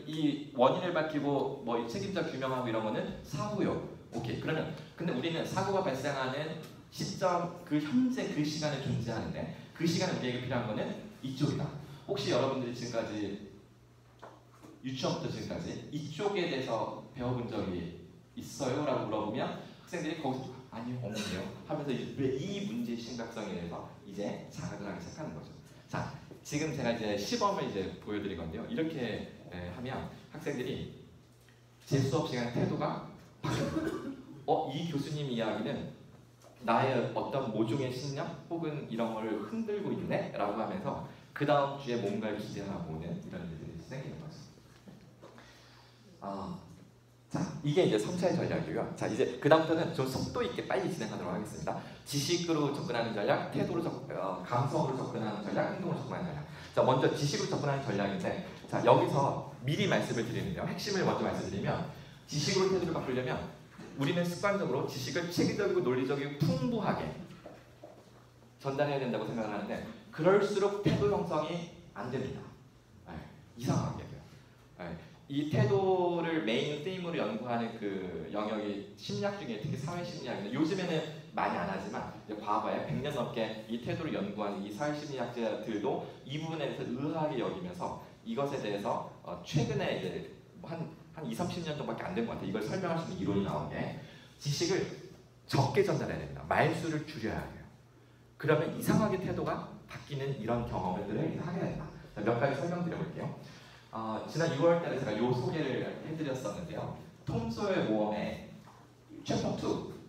이 원인을 밝히고 뭐 책임자 규명하고 이런 거는 사후요. 오케이. 그러면 근데 우리는 사고가 발생하는 시점 그 현재 그 시간에 존재하는데 그 시간에 우리에게 필요한 거는 이쪽이다. 혹시 여러분들이 지금까지 유치원부터 지금까지 이쪽에 대해서 배워본 적이 있어요? 라고 물어보면 학생들이 거기서 아니요, 없는데요 하면서 이 문제의 심각성에 대해서 이제 자각을 하기 시작하는 거죠. 자, 지금 제가 이제 시범을 이제 보여드릴 건데요. 이렇게 하면 학생들이 제 수업 시간 태도가 바뀌어요. 이 교수님 이야기는 나의 어떤 모종의 신념 혹은 이런 걸 흔들고 있네? 라고 하면서 그 다음 주에 뭔가를 기대하고 오는 이런 일들이 생기는 거죠. 자, 이게 이제 3차의 전략이고요. 자, 이제 그 다음부터는 좀 속도 있게 빨리 진행하도록 하겠습니다. 지식으로 접근하는 전략, 태도로 감성으로 접근하는 전략, 행동으로 접근하는 전략. 자, 먼저 지식으로 접근하는 전략인데, 자, 여기서 미리 말씀을 드리는데요. 핵심을 먼저 말씀드리면, 지식으로 태도를 바꾸려면 우리는 습관적으로 지식을 체계적이고 논리적이고 풍부하게 전달해야 된다고 생각을 하는데, 그럴수록 태도 형성이 안 됩니다. 이상하게. 이 태도를 메인 테임으로 연구하는 그 영역이 심리학 중에 특히 사회심리학인데 요즘에는 많이 안 하지만 이제 과거에 100년 넘게 이 태도를 연구하는 이 사회심리학자들도 이 부분에 대해서 의아하게 여기면서 이것에 대해서 최근에 이제 한 20-30년 정도밖에 안 된 것 같아요. 이걸 설명할 수 있는 이론이 나온 게 지식을 적게 전달해야 됩니다. 말수를 줄여야 해요. 그러면 이상하게 태도가 바뀌는 이런 경험들을 하게 된다. 자, 몇 가지 설명드려볼게요. 지난 6월달에 제가 요 소개를 해드렸었는데요. 톰 소여의 모험의 챕터 2,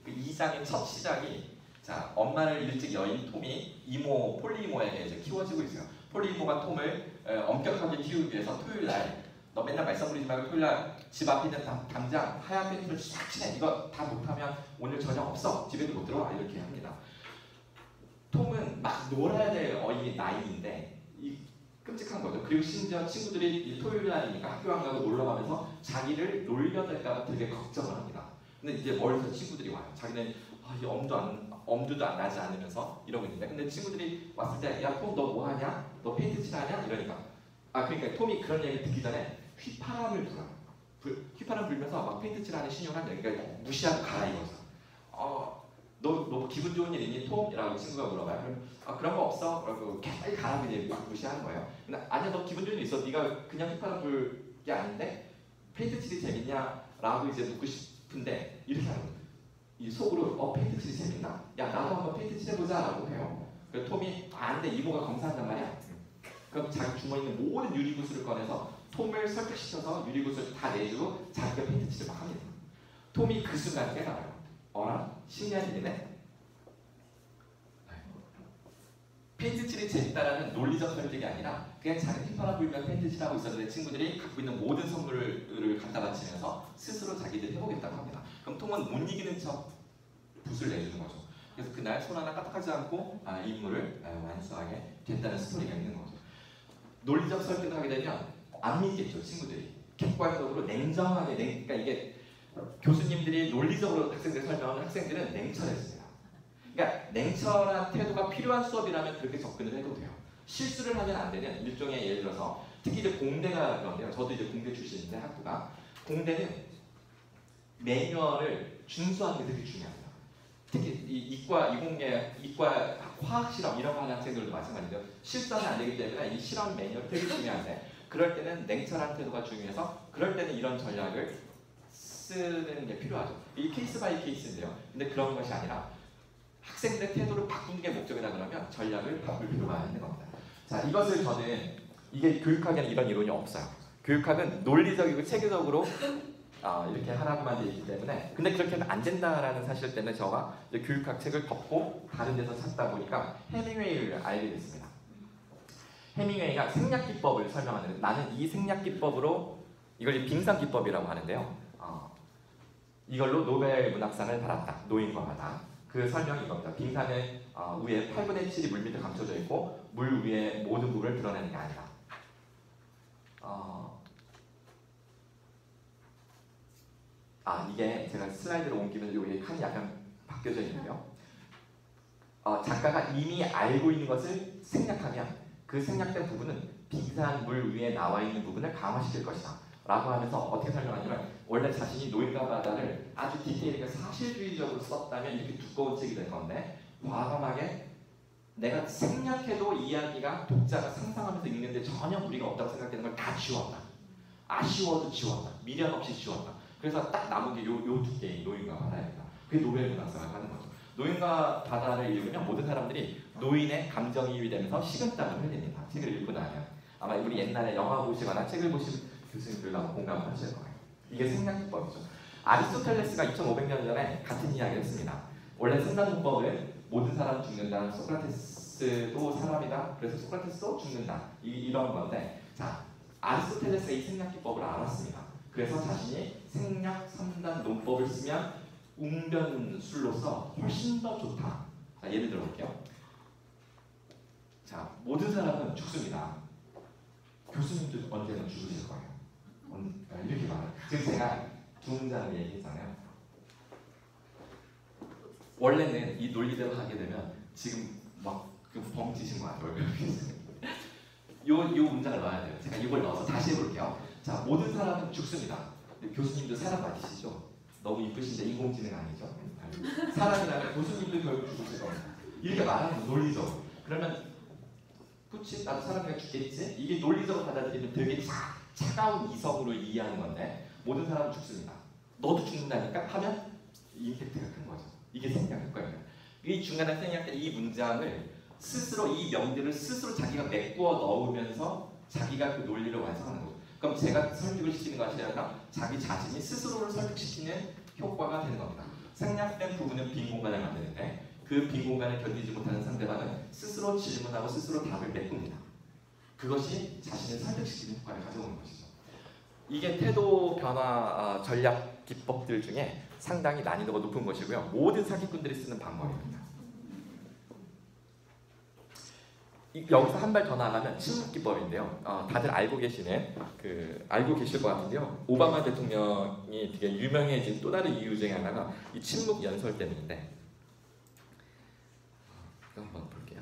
그 2장의 첫 시작이 자, 엄마를 일찍 여인 톰이 이모 폴리모에게 이제 키워지고 있어요. 폴리모가 톰을 엄격하게 키우기 위해서 토요일날 너 맨날 말썽 부리지 말고 토요일날 집 앞에 있는 당장 하얀 페인트를 싹 칠해. 이거 다 못하면 오늘 저녁 없어. 집에도 못 들어와. 이렇게 합니다. 톰은 막 놀아야 될 어린이 나이인데 끔찍한 거죠. 그리고 심지어 친구들이 토요일 날이니까 학교 안 가고 놀러 가면서 자기를 놀려댈까봐 되게 걱정을 합니다. 근데 이제 멀리서 친구들이 와요. 자기는 엄두도 안 나지 않으면서 이러고 있는데, 근데 친구들이 왔을 때, 야, 톰 너 뭐 하냐? 너 페인트 칠하냐? 이러니까. 그러니까 톰이 그런 얘기 듣기 전에 휘파람을 불어요. 휘파람 불면서 막 페인트 칠하는 신용을 한다. 그러니까 무시하고 가라 이거죠. 너 기분 좋은 일 있니, 톰? 이라고 친구가 물어봐요. 그럼 그런 거 없어? 그러고 빨리 가라고 이제 막 무시하는 거예요. 근데 아니야, 너 기분 좋은 일 있어. 네가 그냥 휘파람 불 게 아닌데 페인트 칠이 재밌냐? 라고 이제 묻고 싶은데 이렇게 하는 거예요. 이 속으로 페인트 칠이 재밌나? 야, 나도 한번 페인트 칠해보자 라고 해요. 그래서 톰이 안 돼. 이모가 검사한단 말이야. 그럼 자기 주머니에 있는 모든 유리구슬을 꺼내서 톰을 설득시켜서 유리구슬 다 내주고 자기가 페인트 칠을 막 합니다. 톰이 그 순간 깨달아요. 어라? 신기한 일이네? 페인트 칠이 재밌다라는 논리적 설득이 아니라 그냥 자기 휘파람 불면 페인트 칠하고 있었는데 친구들이 갖고 있는 모든 선물을 갖다 바치면서 스스로 자기들이 해보겠다고 합니다. 그럼 톰은 못 이기는 척 붓을 내주는 거죠. 그래서 그날 손 하나 까딱하지 않고 임무를 완수하게 됐다는 스토리가 있는 거죠. 논리적 설득을 하게 되면 안 믿겠죠, 친구들이. 객관적으로 냉정하게, 그러니까 이게 교수님들이 논리적으로 학생들 설명하면 학생들은 냉철했어요. 그러니까 냉철한 태도가 필요한 수업이라면 그렇게 접근을 해도 돼요. 실수를 하면 안 되는 일종의, 예를 들어서 특히 이제 공대가 그런데요. 저도 이제 공대 출신인데 학부가, 공대는 매뉴얼을 준수하는 게 되게 중요해요. 특히 이 이과, 이공계, 이과 화학 실험 이런 거 하는 학생들도 마찬가지인데요. 실수하면 안 되기 때문에 이 실험 매뉴얼 되게 중요한데, 그럴 때는 냉철한 태도가 중요해서 그럴 때는 이런 전략을 쓰는 게 필요하죠. 이 케이스 바이 케이스인데요. 근데 그런 것이 아니라 학생들의 태도를 바꾸는 게 목적이다 그러면 전략을 바꿀 필요가 있는 겁니다. 자, 이것을 저는, 이게 교육학에는 이런 이론이 없어요. 교육학은 논리적이고 체계적으로 이렇게 하나만 돼 있기 때문에, 근데 그렇게 하면 안 된다라는 사실 때문에 제가 교육학 책을 덮고 다른 데서 찾다 보니까 해밍웨이를 알게 됐습니다. 해밍웨이가 생략 기법을 설명하는데, 나는 이 생략 기법으로, 이걸 빙상 기법이라고 하는데요. 이걸로 노벨 문학상을 받았다. 노인과마다. 그 설명이 이겁니다. 빙산은 위에 8분의 7이 물 밑에 감춰져 있고 물 위에 모든 부분을 드러내는 게 아니다. 이게 제가 슬라이드로 옮기면 여기 칸이 약간 바뀌어져 있는데요. 작가가 이미 알고 있는 것을 생략하면 그 생략된 부분은 빙산 물 위에 나와 있는 부분을 강화시킬 것이다 라고 하면서 어떻게 설명하냐면, 원래 자신이 노인과 바다를 아주 디테일하게 사실주의적으로 썼다면 이렇게 두꺼운 책이 될 건데, 과감하게 내가 생략해도 이야기가 독자가 상상하면서 읽는데 전혀 무리가 없다고 생각되는 걸 다 지웠다. 아쉬워도 지웠다. 미련 없이 지웠다. 그래서 딱 남은 게 요 두 개의 노인과 바다입니다. 그게 노벨 문학상을 하는 거죠. 노인과 바다를 읽으면 모든 사람들이 노인의 감정이입이 되면서 식은땀을 흘립니다. 책을 읽고 나면. 아마 우리 옛날에 영화 보시거나 책을 보신 교수님들도 아마 공감을 하실 거예요. 이게 생략기법이죠. 아리스토텔레스가 2500년 전에 같은 이야기를 했습니다. 원래 생각기법은 모든 사람 죽는다. 소크라테스도 사람이다. 그래서 소크라테스도 죽는다. 이런 건데, 자, 아리스토텔레스가 이 생략기법을 알았습니다. 그래서 자신이 생략 3단 논법을 쓰면 웅변술로서 훨씬 더 좋다. 자, 예를 들어 볼게요. 자, 모든 사람은 죽습니다. 교수님도 언제나 죽으실 거예요. 이렇게 말해요. 지금 제가 두 문장을 얘기했잖아요. 원래는 이 논리대로 하게 되면 지금 막 벙치신 거 아니에요? 요 문장을 넣어야 돼요. 제가 이걸 넣어서 다시 해볼게요. 자, 모든 사람은 죽습니다. 교수님도 사람 맞으시죠? 너무 이쁘신데 인공지능 아니죠? 사람이라면 교수님도 결국 죽으실 겁니다. 이렇게 말하는 거 논리적으로. 그러면 그치? 나도 사람이가 죽겠지? 이게 논리적으로 받아들이면 되게 차가운 이성으로 이해하는 건데, 모든 사람은 죽습니다. 너도 죽는다니까? 하면 임팩트가 큰 거죠. 이게 생략할 거예요. 이 중간에 생략된 이 문장을 스스로, 이 명들을 스스로 자기가 메꾸어 넣으면서 자기가 그 논리를 완성하는 거죠. 그럼 제가 설득을 시키는 것이 아니라 자기 자신이 스스로를 설득시키는 효과가 되는 겁니다. 생략된 부분은 빈 공간을 만드는데, 그 빈 공간을 견디지 못하는 상대방은 스스로 질문하고 스스로 답을 메꿉니다. 그것이 자신을 설득시키는 효과를 가져오는 것이죠. 이게 태도 변화 전략 기법들 중에 상당히 난이도가 높은 것이고요. 모든 사기꾼들이 쓰는 방법입니다. 여기서 한 발 더 나가면 침묵 기법인데요. 다들 알고 계시는 알고 계실 것 같은데요. 오바마 대통령이 되게 유명해진 또 다른 이유 중에 하나가 이 침묵 연설 때문인데, 이거 한번 볼게요.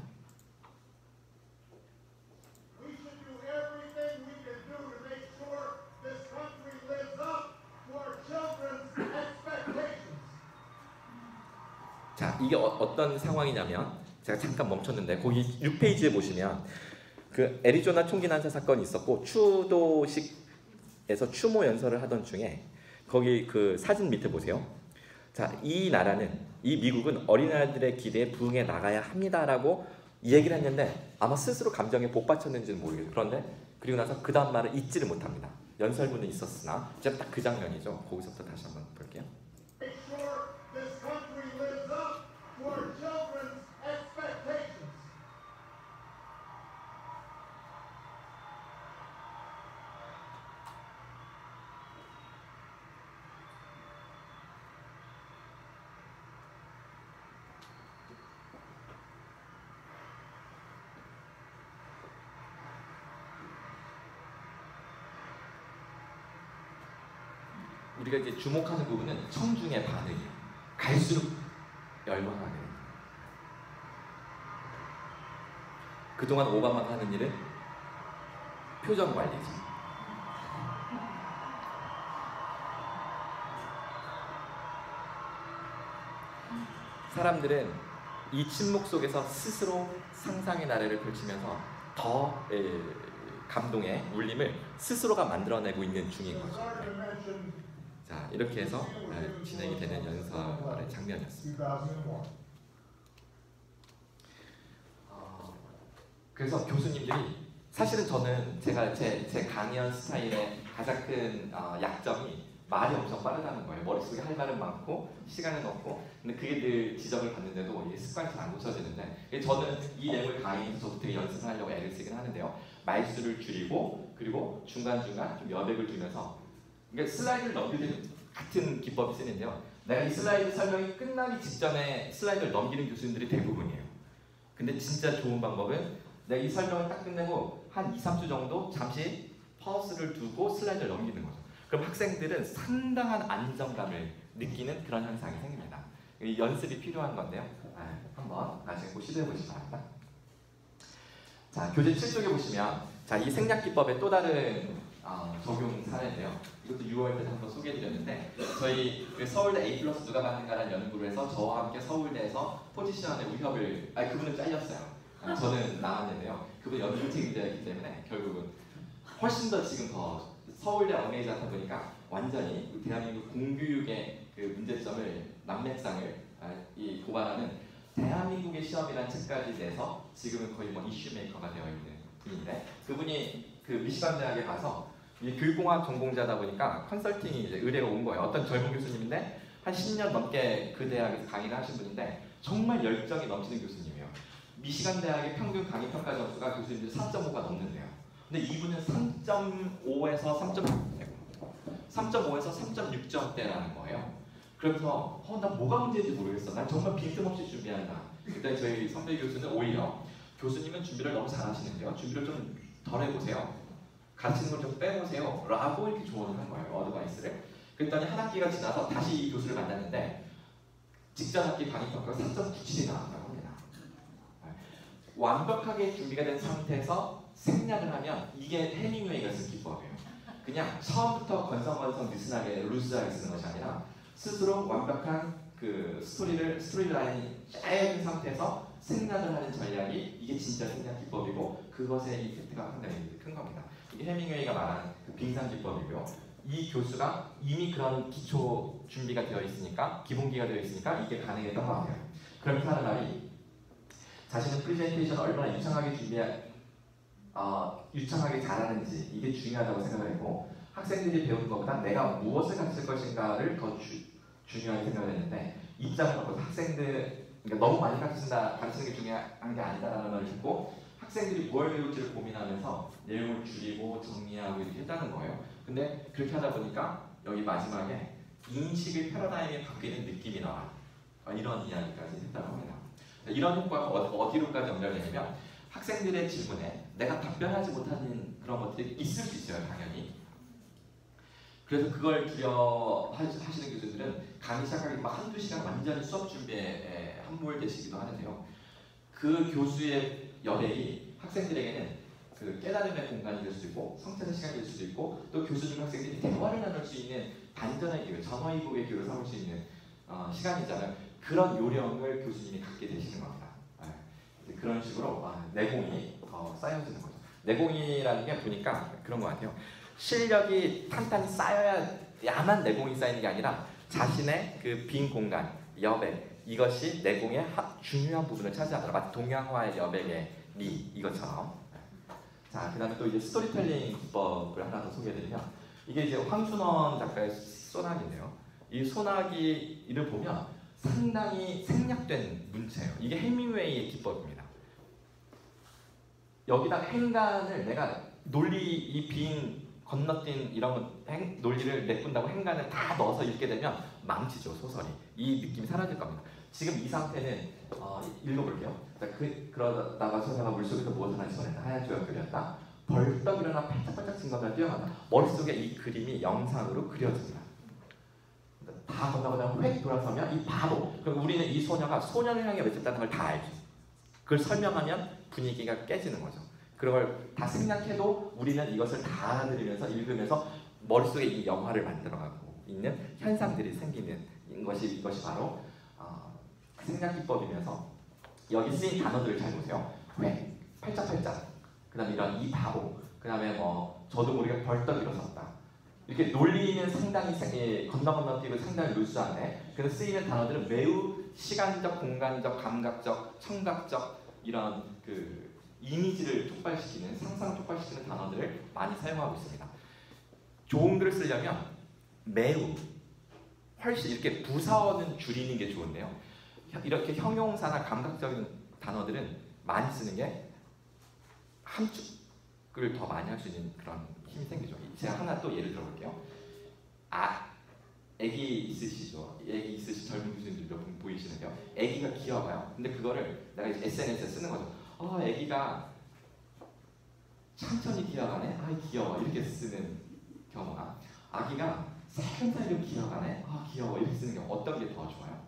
자, 이게 어떤 상황이냐면, 제가 잠깐 멈췄는데 거기 6페이지에 보시면 그 애리조나 총기 난사 사건이 있었고 추도식에서 추모 연설을 하던 중에 거기 그 사진 밑에 보세요. 자, 이 나라는, 이 미국은 어린아이들의 기대에 부응해 나가야 합니다라고 얘기를 했는데 아마 스스로 감정에 복받쳤는지는 모르겠어요. 그런데 그리고 나서 그 다음 말을 잊지를 못합니다. 연설문은 있었으나 이제 딱 그 장면이죠. 거기서부터 다시 한번 볼게요. 우리가 이제 주목하는 부분은 청중의 반응이에요. 갈수록 열광하게 돼요. 그동안 오바마가 하는 일은 표정 관리죠. 사람들은 이 침묵 속에서 스스로 상상의 나래를 펼치면서 더 감동의 울림을 스스로가 만들어내고 있는 중인 거죠. 자, 이렇게 해서 진행이 되는 연설의 장면이었습니다. 그래서 교수님들이 사실은 저는 제가 제 강연 스타일의 가장 큰 약점이 말이 엄청 빠르다는 거예요. 머릿속에 할 말은 많고 시간은 없고, 근데 그게 늘 지적을 받는데도 이게 습관이 잘 안 고쳐지는데, 저는 이 내용을 강의에서 저도 되게 연습을 하려고 애를 쓰긴 하는데요. 말수를 줄이고 그리고 중간중간 좀 여백을 두면서, 그러니까 슬라이드를 넘길 때는 같은 기법이 쓰는데요. 내가 이 슬라이드 설명이 끝나기 직전에 슬라이드를 넘기는 교수님들이 대부분이에요. 근데 진짜 좋은 방법은 내가 이 설명을 딱 끝내고 한 2, 3주 정도 잠시 퍼스를 두고 슬라이드를 넘기는 거죠. 그럼 학생들은 상당한 안정감을 느끼는 그런 현상이 생깁니다. 연습이 필요한 건데요. 한번 나중에 시도해 보시기 바랍니다. 자, 교재 7쪽에 보시면, 자, 이 생략기법의 또 다른 적용 사례인데요. 이것도 6월 때 한번 소개해드렸는데, 저희 서울대 A+ 누가 받는가라는 연구를 해서 저와 함께 서울대에서 포지션의 우협을, 그분은 잘렸어요. 저는 나왔는데요. 그분 연구 책임자였기 때문에 결국은 훨씬 더 지금 더 서울대 어메이지 하다 보니까 완전히 대한민국 공교육의 그 문제점을, 난맥상을 고발하는 대한민국의 시험이라는 책까지 내서 지금은 거의 뭐 이슈 메이커가 되어 있는 분인데, 그분이 그 미시간 대학에 가서 교육공학 전공자다 보니까 컨설팅이 이제 의뢰가 온 거예요. 어떤 젊은 교수님인데 한 10년 넘게 그 대학에서 강의를 하신 분인데 정말 열정이 넘치는 교수님이에요. 미시간 대학의 평균 강의 평가 점수가 교수님들 4.5가 넘는데요. 근데 이분은 3.5에서 3.5에서 3.6점대라는 거예요. 그래서 나 뭐가 문제인지 모르겠어. 난 정말 빈틈없이 준비한다. 그때 저희 선배 교수는 오히려 교수님은 준비를 너무 잘하시는데요. 준비를 좀 덜 해보세요. 가르치는 걸 좀 빼보세요. 라고 이렇게 조언을 한 거예요. 어드바이스를. 그랬더니 한 학기가 지나서 다시 이 교수를 만났는데 직전 학기 강의 평가가 3.97이 나왔다고 합니다. 완벽하게 준비가 된 상태에서 생략을 하면 이게 해밍웨이가 쓴 기법이에요. 그냥 처음부터 건성건성 느슨하게 루즈하게 쓰는 것이 아니라 스스로 완벽한 그 스토리라인이 짜여진 상태에서 생략을 하는 전략이, 이게 진짜 생략 기법이고 그것의 이펙트가 상당히 큰 겁니다. 이게 해밍웨이가 말하는 그 빙상 기법이고요. 이 교수가 이미 그런 기초 준비가 되어 있으니까, 기본기가 되어 있으니까 이게 가능했던 것 같아요. 그럼 하는 말이, 자신의 프레젠테이션을 얼마나 유창하게 잘하는지, 이게 중요하다고 생각을 했고, 학생들이 배우는 것보다 내가 무엇을 가르칠 것인가를 더 중요하게 생각을 했는데, 입장을 바꿔서 그러니까 너무 많이 가르치는 게 중요한 게 아니다라는 말을 듣고 학생들이 뭘 배울지를 고민하면서 내용을 줄이고 정리하고 이렇게 했다는 거예요. 근데 그렇게 하다 보니까 여기 마지막에 인식의 패러다임이 바뀌는 느낌이 나와. 이런 이야기까지 했다고 합니다. 이런 효과가 어디로까지 연결되냐면, 학생들의 질문에 내가 답변하지 못하는 그런 것들이 있을 수 있어요, 당연히. 그래서 그걸 하시는 교수들은 강의 시작하기 막 한두 시간 완전히 수업 준비에 함몰되시기도 하는데요. 그 교수의 여백이 학생들에게는 그 깨달음의 공간이 될 수 있고 성찰의 시간이 될 수도 있고, 또 교수님과 학생들이 대화를 나눌 수 있는 단전의 기회, 전화위복의 기회를 삼을 수 있는 시간이잖아요. 그런 요령을 교수님이 갖게 되시는 겁니다. 그런 식으로 내공이 쌓여지는 거죠. 내공이라는 게 보니까 그런 것 같아요. 실력이 탄탄히 쌓여야만 내공이 쌓이는 게 아니라 자신의 그 빈 공간, 여백, 이것이 내공의 중요한 부분을 차지하더라. 마치 동양화의 여백의 미, 이것처럼. 자, 그 다음에 또 이제 스토리텔링 기법을 하나 더 소개해드리면, 이게 이제 황순원 작가의 소나기인데요. 이 소나기를 보면 상당히 생략된 문체예요. 이게 해밍웨이의 기법입니다. 여기다가 행간을 내가 이 빈 건너뛴 이런 논리를 내꾼다고 행간을 다 넣어서 읽게 되면 망치죠, 소설이. 이 느낌이 사라질 겁니다. 지금 이 상태는 읽어볼게요. 그러다가 소녀가 물속에서 무엇을 하는지 보냈다. 하얀 조약 그렸다. 벌떡 일어나 팔짝팔짝 진검을 뛰어간다. 머릿속에 이 그림이 영상으로 그려집니다. 다 건너고 획 돌아서면 이 바보. 그럼 우리는 이 소녀가 소년을 향해 외쳤다는 걸 다 알죠. 그걸 설명하면 분위기가 깨지는 거죠. 그런 걸 다 생략해도 우리는 이것을 다 알아들으면서 읽으면서 머릿속에 이 영화를 만들어가고 있는 현상들이 생기는 이것이 바로 생략 기법이면서 여기 쓰인 단어들을 잘 보세요. 회, 팔짝팔짝, 그 다음에 이런 이 바보, 그 다음에 뭐 저도 모르게 벌떡 일어섰다. 이렇게 논리는 상당히 건너뛰고 상당히 루스한데 그래서 쓰이는 단어들은 매우 시간적, 공간적, 감각적, 청각적 이런 그 이미지를 촉발시키는, 상상을 촉발시키는 단어들을 많이 사용하고 있습니다. 좋은 글을 쓰려면 매우 훨씬 이렇게 부사어는 줄이는 게 좋은데요. 이렇게 형용사나 감각적인 단어들은 많이 쓰는 게 함축을 더 많이 할 수 있는 그런 힘이 생기죠. 제가 하나 또 예를 들어볼게요. 애기 있으시죠? 애기 있으신 젊은 교수님들 몇 분 보이시는데요. 애기가 귀여워요. 근데 그거를 내가 SNS에 쓰는 거죠. 애기가 천천히 기어가네. 귀여워. 이렇게 쓰는 경우가 아기가 살금살금 기어가네. 귀여워. 이렇게 쓰는 경우 어떤 게 더 좋아요?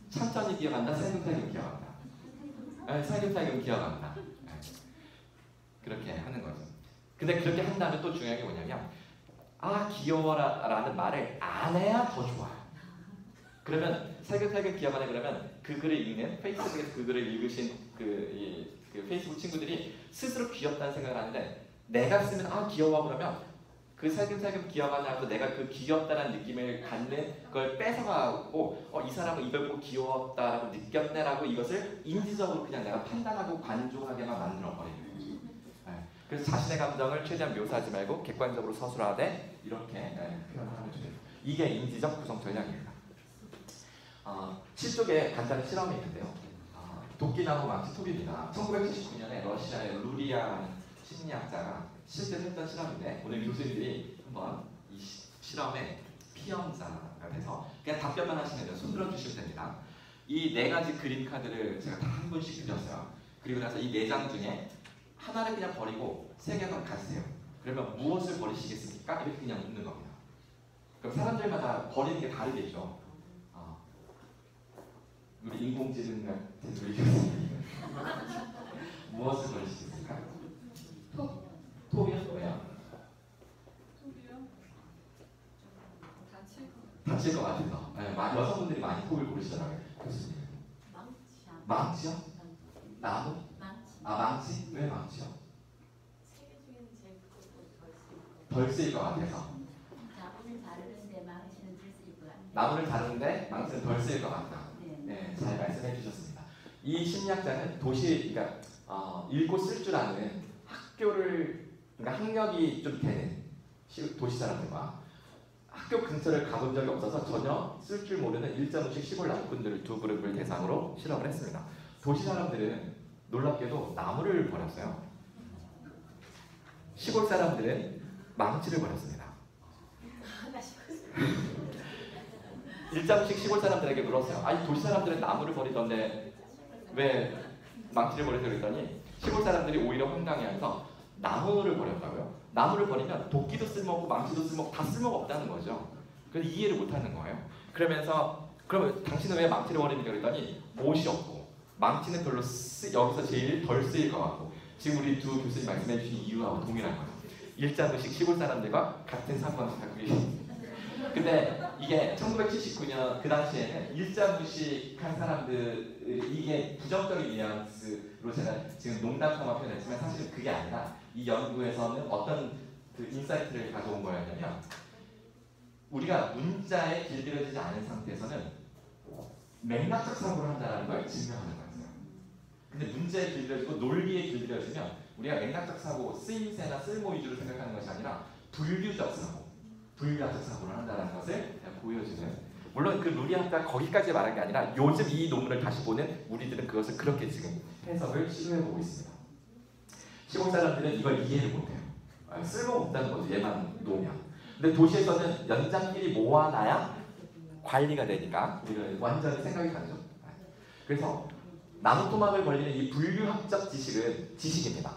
천천히 기어간다. 살금살금 기어간다. 살금살금 기어간다. 그렇게 하는 거죠. 근데 그렇게 한다면 또 중요한 게 뭐냐면 귀여워라는 말을 안 해야 더 좋아요. 그러면 살금살금 기어가네 그러면 그 글을 읽는 페이스북에서 그 글을 읽으신 그 페이스북 친구들이 스스로 귀엽다는 생각을 하는데 내가 쓰면 귀여워 그러면 그 살금살금 기어가네 하면서 내가 그 귀엽다는 느낌을 갖는 걸 뺏어가고 이 사람은 이걸 보고 귀여웠다라고 느꼈네라고 이것을 인지적으로 그냥 내가 판단하고 관종하게만 만들어버리는 거죠. 그래서 자신의 감정을 최대한 묘사하지 말고 객관적으로 서술하되 이렇게 표현하는 거죠. 이게 인지적 구성 전략입니다. 7쪽에 간단한 실험이 있는데요. 도끼나무 망치 톱입니다. 1979년에 러시아의 루리아라는 심리학자가 실제로 했던 실험인데 오늘 교수님들이 한번 이 실험에 피험자가 돼서 그냥 답변만 하시면 돼요. 손 들어주시면 됩니다. 이 4가지 그림 카드를 제가 다 한 분씩 그렸어요. 그리고 나서 이 4장 중에 하나를 그냥 버리고 3개만 가지세요. 그러면 무엇을 버리시겠습니까? 이렇게 그냥 묻는 겁니다. 그럼 사람들마다 버리는 게 다르겠죠. 우리 인공지능 같은 우리 교수님 무엇을 버리시겠습니까? 톱이요? 왜요? 톱이요? 다칠 것 같아서. 여성분들이 많이 톱을 고르시더라고요. 교수님. 망치요? 나무? 망치? 왜 망치요? 세개 중에는 제일 크고 덜 쓰일 것 같아서. 나무를 자르는데 망치는 덜 쓰일 것 같아요. 나무를 자르는데 망치는 덜 쓰일 것 같다. 네, 잘 말씀해 주셨습니다. 이 심리학자는 그러니까 읽고 쓸 줄 아는 그러니까 학력이 좀 되는 도시 사람들과 학교 근처를 가본 적이 없어서 전혀 쓸 줄 모르는 1.5씩 시골 남꾼들 두 그룹을 대상으로 실험을 했습니다. 도시 사람들은 놀랍게도 나무를 버렸어요. 시골 사람들은 망치를 버렸습니다. 1.5씩 시골 사람들에게 물었어요. 도시 사람들은 나무를 버리던데 왜 망치를 버리세요? 그랬더니 시골 사람들이 오히려 황당해하면서 나무를 버렸다고요? 나무를 버리면 도끼도 쓸모없고 망치도 쓸모없고 다 쓸모가 없다는 거죠. 그래서 이해를 못하는 거예요. 그러면서 그러면 당신은 왜 망치를 버리는가 그랬더니 못이 없고 망치는 별로 여기서 제일 덜 쓰일 것 같고 지금 우리 두 교수님 말씀해 주신 이유하고 동일한 거예요. 1.5씩 시골 사람들과 같은 사고를 갖고 계십니다. 근데 이게 1979년 그 당시에는 1.5씩 한 사람들 이게 부정적인 뉘앙스로 제가 지금 농담 삼아 표현했지만 사실은 그게 아니라 이 연구에서는 어떤 그 인사이트를 가져온 거였냐면 우리가 문자에 길들여지지 않은 상태에서는 맥락적 사고를 한다는 걸 증명하는 거였어요. 근데 문제에 길들여지고 논리에 길들여지면 우리가 맥락적 사고, 쓰임새나 쓸모 위주로 생각하는 것이 아니라 분류적 사고, 분류학적 사고를 한다는 것을 보여주는 물론 그 루리아가 거기까지 말한 게 아니라 요즘 이 논문을 다시 보는 우리들은 그것을 그렇게 지금 해석을 시도해보고 있습니다. 시골 사람들은 이걸 이해를 못해요. 쓸모없다는 거죠. 얘만 놓으면. 근데 도시에서는 연장끼리 모아놔야 관리가 되니까 우리는 완전히 생각이 다르죠. 그래서 나무토막을 벌리는 이 분류학적 지식은 지식입니다.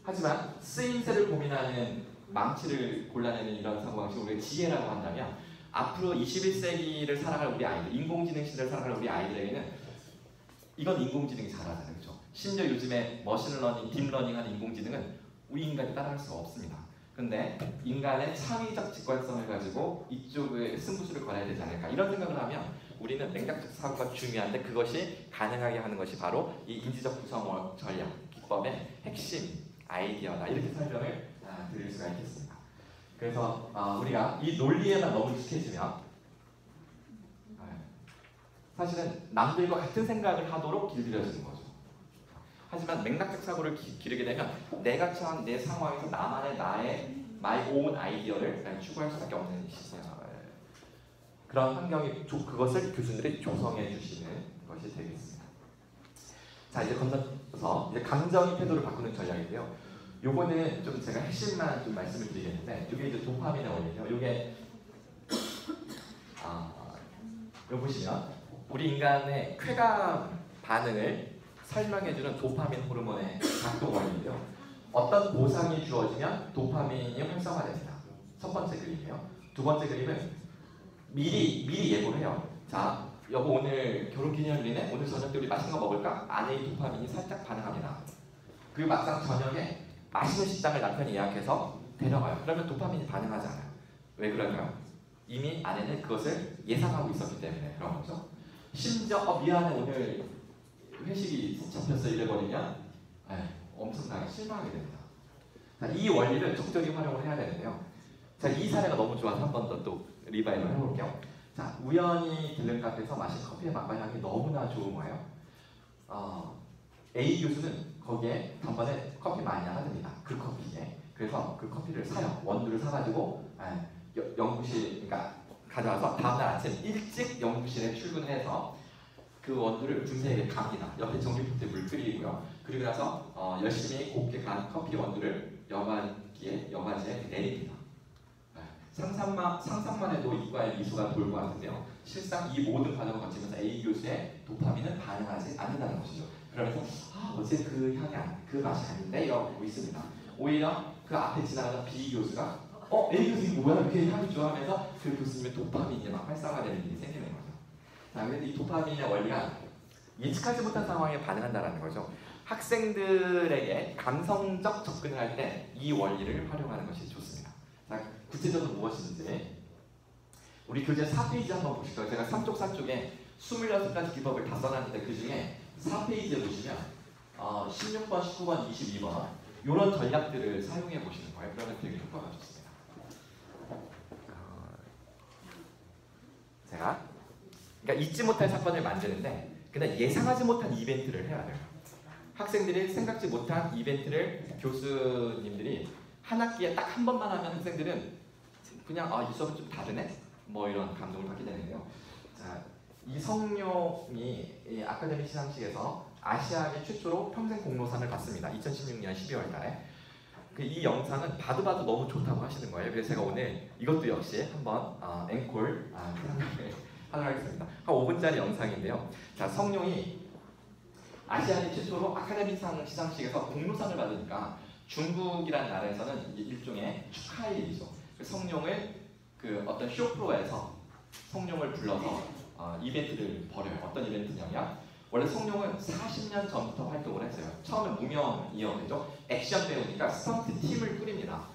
하지만 쓰임새를 고민하는 망치를 골라내는 이런 사고방식을 우리가 지혜라고 한다면 앞으로 21세기를 살아갈 우리 아이들, 인공지능 시대를 살아갈 우리 아이들에게는 이건 인공지능이 잘하잖아요. 그렇죠? 심지어 요즘에 머신러닝, 딥러닝하는 인공지능은 우리 인간이 따라할 수가 없습니다. 근데 인간의 창의적 직관성을 가지고 이쪽에 승부수를 걸어야 되지 않을까 이런 생각을 하면 우리는 맥락적 사고가 중요한데 그것이 가능하게 하는 것이 바로 이 인지적 구성 전략 기법의 핵심 아이디어다 이렇게 설명을 드릴 수가 있겠습니다. 그래서 우리가 이 논리에만 너무 익숙해지면 사실은 남들과 같은 생각을 하도록 길들여지는 거죠. 하지만 맥락적 사고를 기르게 되면 내가 처한 내 상황에서 나의 my own 아이디어를 추구할 수밖에 없는 그런 환경이 그것을 교수님들이 조성해 주시는 것이 되겠습니다. 자 이제 건너서 이제 감정의 태도를 바꾸는 전략인데요. 요거는 좀 제가 핵심만 좀 말씀을 드리겠는데 이게 이제 도파민의 원리예요. 요게 요 보시면 우리 인간의 쾌감 반응을 설명해주는 도파민 호르몬의 작동 원리인데요. 어떤 보상이 주어지면 도파민이 활성화됩니다. 첫 번째 그림이에요. 두 번째 그림은 미리 예고를 해요. 자, 여보 오늘 결혼기념일이네. 오늘 저녁 때 우리 맛있는 거 먹을까? 아내의 도파민이 살짝 반응합니다. 그리고 막상 저녁에 맛있는 식당을 남편이 예약해서 데려가요. 그러면 도파민이 반응하지 않아요. 왜 그럴까요? 이미 아내는 그것을 예상하고 있었기 때문에 그런 거죠. 심지어 미안해 오늘 회식이 잡혔어 이래버리면 엄청나게 실망하게 됩니다. 자, 이 원리를 적절히 활용을 해야 되는데요. 자, 이 사례가 너무 좋아서 한 번 더 또 리바이벌 해볼게요. 자, 우연히 들른 카페에서 마신 커피의 맛과 향이 너무나 좋은 거예요. A 교수는 거기에 단번에 커피 많이 하답니다. 그 커피에. 그래서 그 커피를 사요. 원두를 사가지고 연구실, 그러니까 가져와서 다음날 아침 일찍 연구실에 출근해서 그 원두를 분쇄기에 갑니다. 옆에 전기포트에 물 끓이고요. 그리고 나서 열심히 곱게 간 커피 원두를 여과지에 내립니다. 상상만 해도 이과의 미소가 돌 것 같은데요. 실상 이 모든 과정을 거치면서 A 교수의 도파민은 반응하지 않는다는 것이죠. 그러면서 어제 그 향이 그 맛이 아닌데 이러고 있습니다. 오히려 그 앞에 지나가는 B 교수가 A 교수 이거 뭐야 이렇게 향이 좋아하면서 그 교수님의 도파민이 막 활성화되는 일이 생기는 거죠. 자, 그래서 이 도파민의 원리가 예측하지 못한 상황에 반응한다는 거죠. 학생들에게 감성적 접근을 할 때 이 원리를 활용하는 것이 좋습니다. 자, 구체적으로 무엇인지 우리 교재 4페이지 한번 보실까요? 제가 3쪽 4쪽에 26가지 기법을 다 써놨는데 그 중에 4페이지에 보시면 16번, 19번, 22번 이런 전략들을 사용해 보시는 거예요. 그러면 되게 효과가 좋습니다. 제가 그러니까 잊지 못할 사건을 만드는데 근데 예상하지 못한 이벤트를 해야 돼요. 학생들이 생각지 못한 이벤트를 교수님들이 한 학기에 딱 한 번만 하면 학생들은 그냥 이 수업은 좀 다르네? 뭐 이런 감동을 받게 되는데요. 자, 이 성룡이 아카데미 시상식에서 아시아계 최초로 평생 공로상을 받습니다. 2016년 12월 달에. 이 영상은 봐도 너무 좋다고 하시는 거예요. 그래서 제가 오늘 이것도 역시 한번 앵콜 하도록 하겠습니다. 한 5분짜리 영상인데요. 자, 성룡이 아시아계 최초로 아카데미상 시상식에서 공로상을 받으니까 중국이라는 나라에서는 일종의 축하의 일이죠. 성룡을 어떤 쇼프로에서 성룡을 불러서 이벤트를 벌여요. 어떤 이벤트냐면 원래 성룡은 40년 전부터 활동을 했어요. 처음에 무명이었죠. 액션 배우니까 스턴트 팀을 꾸립니다.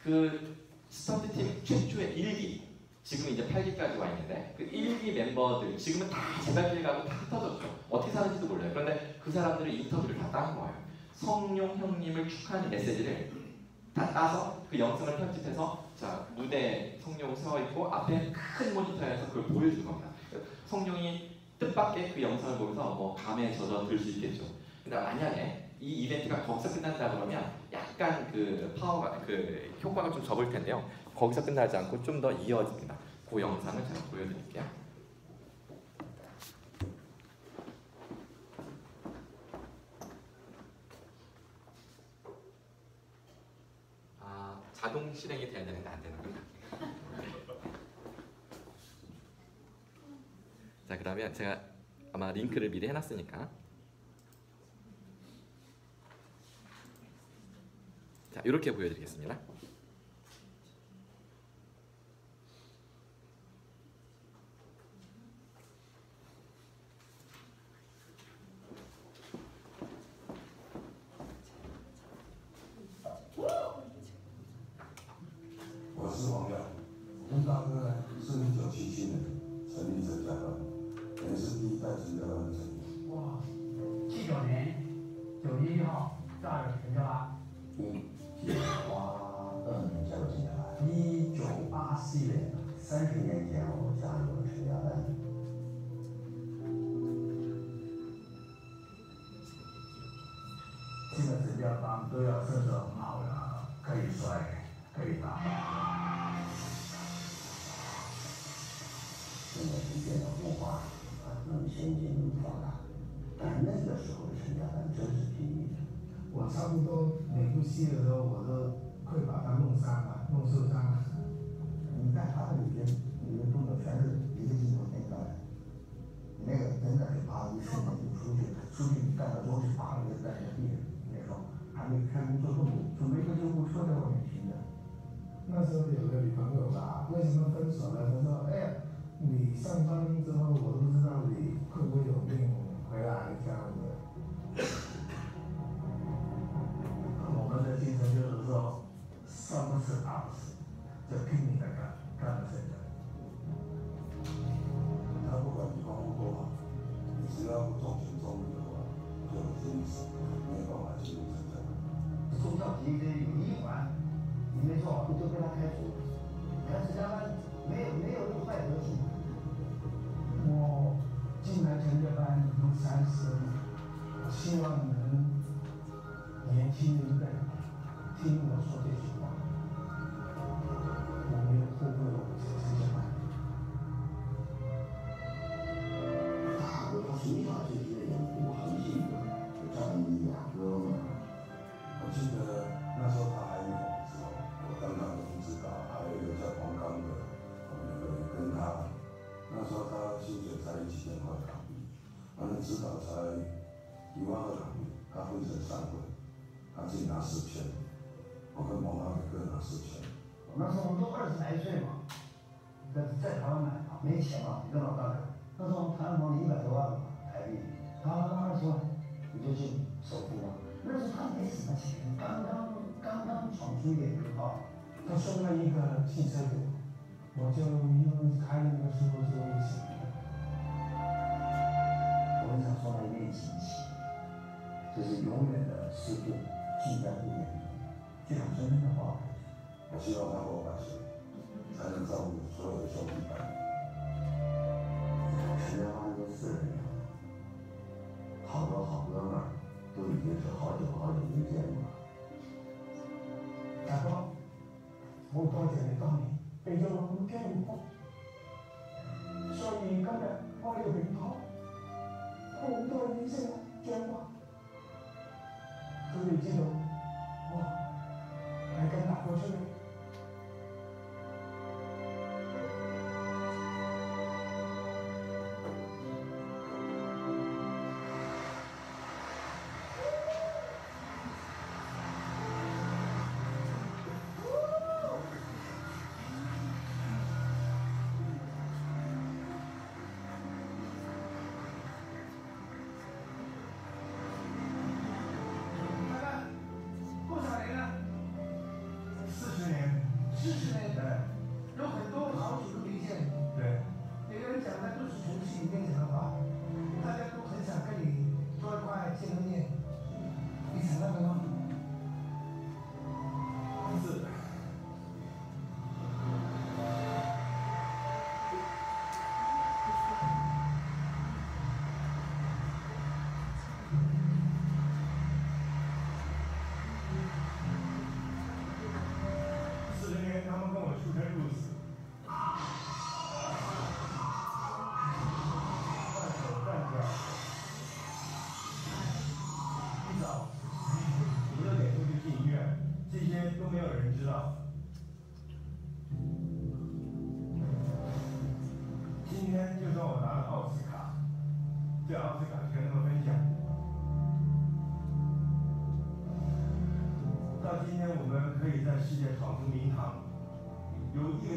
그 스턴트 팀 최초의 1기 지금 이제 8기까지 와 있는데 그 1기 멤버들 지금은 다 제자길 가고 다 흩어졌죠. 어떻게 사는지도 몰라요. 그런데 그 사람들의 인터뷰를 다 딴 거예요. 성룡 형님을 축하하는 메시지를 다 따서 그 영상을 편집해서 자 무대 성룡 세워 있고 앞에 큰 모니터에서 그걸 보여주는 겁니다. 성룡이 뜻밖의 그 영상을 보면서 뭐 감에 젖어들 수 있겠죠. 근데 만약에 이 이벤트가 거기서 끝난다 그러면 약간 그 파워가 그 효과가 좀 적을 텐데요. 거기서 끝나지 않고 좀 더 이어집니다. 그 영상을 제가 보여드릴게요. 자동 실행이 돼야 되는데 안 되는구나. 자, 그러면 제가 아마 링크를 미리 해놨으니까 자, 이렇게 보여드리겠습니다. 号丈人陈家拉。我2年加入陈家拉。1984年，30年前我加入了陈家拉。进了陈家帮都要身手很好的，可以帅，可以打。现在是电脑动画，那么先进，那么发达，但那个时候的陈家班真是拼命的。我差不多每部戏的时候，我都会把它弄伤了，弄受伤了。你看他的里面动作全是一个镜头点下来，那个真的是啪一瞬间就出去干到中去，啪就在那地上，那时候还没开工做动作，就没个救护车在外面停着。那时候有个女朋友吧，为什么分手了？她说：“哎呀，你上班之后，我都不知道你会不会有命回来这样子。”我们的精神就是说，上不死打不死，就拼命的干到现在。他不管你功夫多好，你只要不重情重义的话，就已经没有办法进入真正。中校级这有一环，你没做好，你就被他开除了。但是他们没有一坏德行。我进来陈家班已经30年，我希望能年轻一辈听我说这句话。我没有后悔我进陈家班。我从小就觉得有恒心的，仗义两哥们。我记得那时候他还没红的时候，我当他的副指导，还有一个叫黄刚的，我们两个人跟他，那时候他薪水才1几千块港币，反正指导才12000港币，他分成3回，他自己拿4000，我跟黄刚每个人拿4000。那时候我们都20来岁嘛，在台湾买房没钱嘛，一个老大哥。那时候谈房100多万台币，他20万，你就去首付了。那时候他没什么钱，刚刚闯出一点口号。他送了一个汽车给我，我就因为开那个时候就写了。我很想说那一面锦旗，就是永远的师傅记在我眼中，就像真正的报答。我希望他活100岁，才能照顾所有的兄弟们。陈家帮这4人，好多好哥们儿，都已经是好久没见过了。大哥，我多謝你當年俾咗我咁機會，所以今日我呢個平台好多認識我將軍，佢哋知道我係跟大哥出嚟。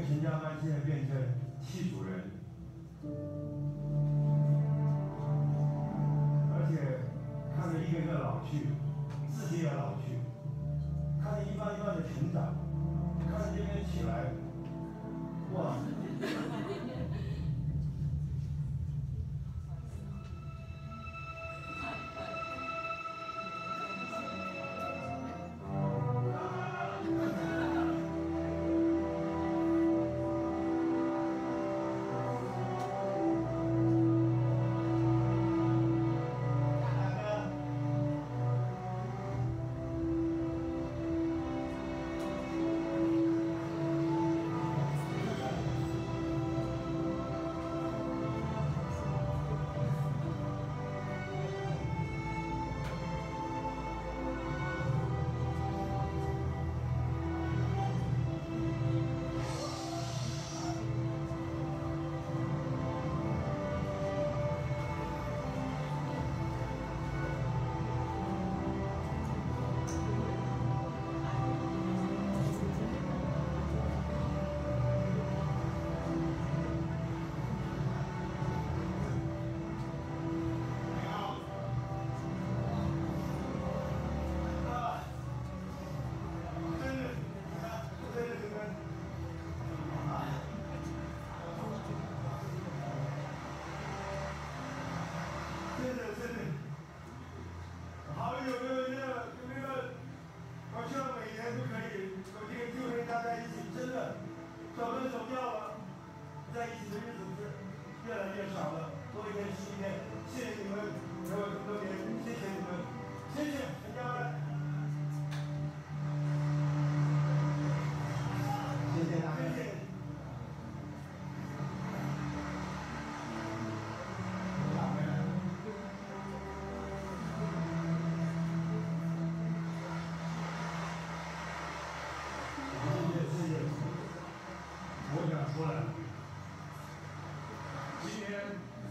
陈家班现在变成系主任，而且看着一个个老去，自己也老去，看着一段一段的成长，看着这边起来，哇！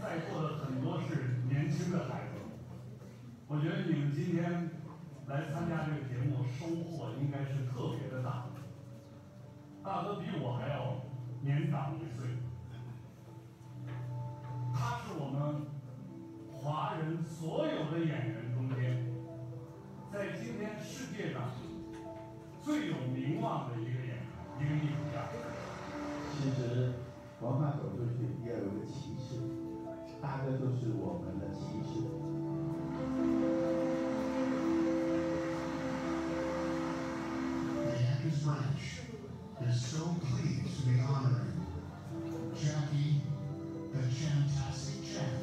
在座的很多是年轻的孩子，我觉得你们今天来参加这个节目，收获应该是特别的大。大哥比我还要年长1岁，他是我们华人所有的演员中间，在今天世界上最有名望的一个演员，一个艺术家。其实文化走出去也有一个骑士，大哥就是我们的骑士。The Actors Branch is so pleased to be honoring Jackie the Chantastic Chan,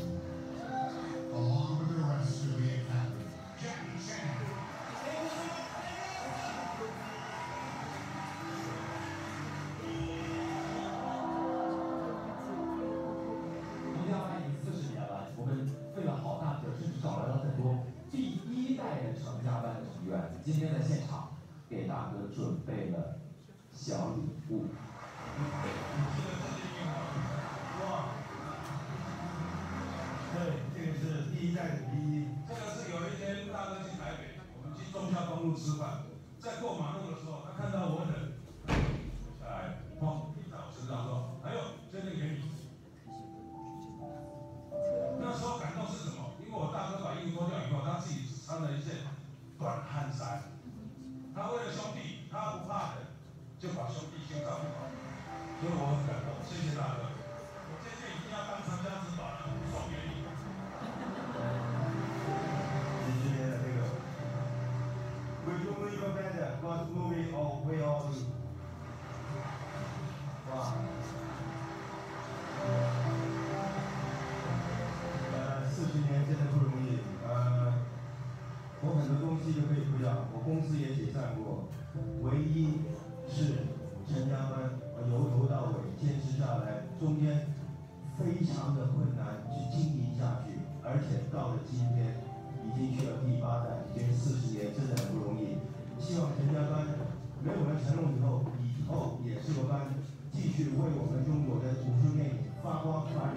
along with the rest of the Academy. Jackie Chan. 同样欢迎40年了，我们费了好大劲儿，甚至找来了很多第1代的成家班的成员，今天在现场给大哥准备了小礼物。对，这个是第1代的第一。这个是有一天大哥去台北，我们去中孝东路吃饭，在过马路的时候，他看到我忍，下来，砰，一在我身上说：“哎呦，这个给你。”那时候感动是什么？因为我大哥把衣服脱掉以后，他自己只穿了一件短汗衫。他为了兄弟，他不怕的，就把兄弟先照顾好。所以我很感动，谢谢大哥。我这件一定要当长江之宝的送给你。今天的这个，We do even better, God's movie all we all do。哇，40年真的不容易。我很多东西就可以不要，我公司也解散过，唯一是成家班，由头到尾坚持下来，中间非常的困难去经营下去，而且到了今天已经去了第8代，已经40年，真的很不容易。希望成家班没有了成龙以后也是个班，继续为我们中国的武术电影发光发热。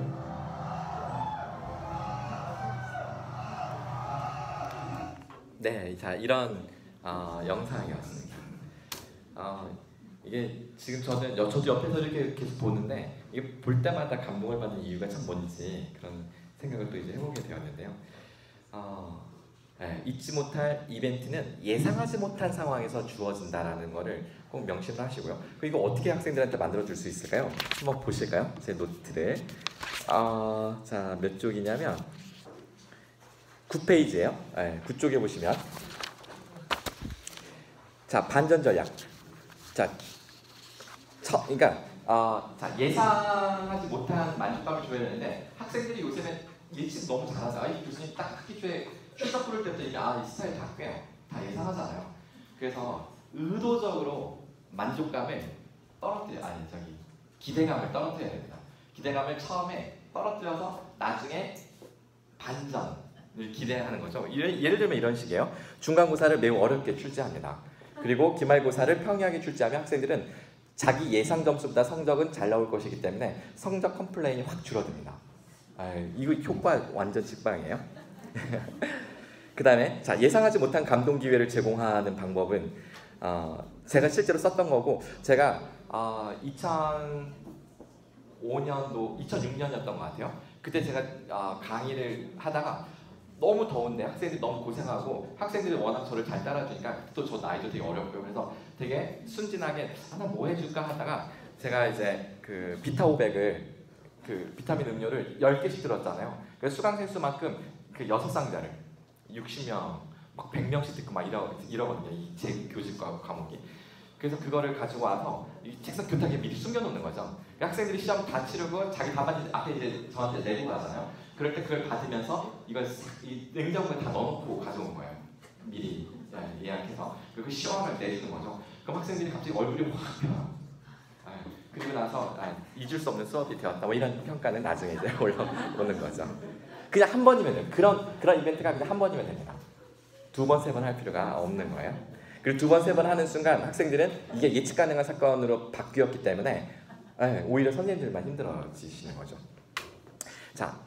네, 자 이런 영상이었습니다. 이게 지금 저도 옆에서 이렇게 계속 보는데 이게 볼 때마다 감동을 받는 이유가 참 뭔지 그런 생각을 또 이제 해보게 되었는데요. 네, 잊지 못할 이벤트는 예상하지 못한 상황에서 주어진다라는 거를 꼭 명심을 하시고요. 그리고 이거 어떻게 학생들한테 만들어줄 수 있을까요? 한번 보실까요? 제 노트를. 자, 몇 쪽이냐면 9페이지예요. 네, 9쪽에 보시면 자 반전 전략. 자, 그러니까 자 예상하지 못한 만족감을 줘야 되는데 학생들이 요새는 예측 너무 잘하잖아요. 이 교수님 딱 학기 초에 출석 부를 때부터 이게 이 스타일 다 꿰요. 다 예상하잖아요. 그래서 의도적으로 만족감을 기대감을 떨어뜨려야 됩니다. 기대감을 처음에 떨어뜨려서 나중에 반전을 기대하는 거죠. 예를 들면 이런 식이에요. 중간고사를 매우 어렵게 출제합니다. 그리고 기말고사를 평이하게 출제하면 학생들은 자기 예상 점수보다 성적은 잘 나올 것이기 때문에 성적 컴플레인이 확 줄어듭니다. 이거 효과 완전 직방이에요. 그 다음에 자 예상하지 못한 감동 기회를 제공하는 방법은 제가 실제로 썼던 거고 제가 2006년이었던 것 같아요. 그때 제가 강의를 하다가 너무 더운데 학생들이 너무 고생하고 학생들이 워낙 저를 잘 따라주니까 또 저 나이도 되게 어렵고요. 그래서 되게 순진하게 나 뭐 해줄까 하다가 제가 이제 그 비타500을 그 비타민 음료를 10개씩 들었잖아요. 그래서 수강생 수만큼 그 6상자를 60명 막 100명씩 듣고 막 이러거든요. 제 교실과 과목이. 그래서 그거를 가지고 와서 이 책상 교탁에 미리 숨겨놓는 거죠. 학생들이 시험 다 치르고 자기 답안 앞에 이제 저한테 내고 가잖아요. 그럴 때 그걸 받으면서 이걸 이 냉장고에 다 넣어놓고 가져온 거예요. 미리 예약해서 그리고 시험을 내주는 거죠. 그럼 학생들이 갑자기 얼굴이 확 변해요. 그리고 나서 잊을 수 없는 수업이 되었다. 뭐 이런 평가는 나중에 이제 올라오는 거죠. 그냥 한 번이면 돼요. 그런 이벤트가 그냥 한 번이면 됩니다. 2번, 3번 할 필요가 없는 거예요. 그리고 2번, 3번 하는 순간 학생들은 이게 예측 가능한 사건으로 바뀌었기 때문에 오히려 선생님들만 힘들어지시는 거죠. 자,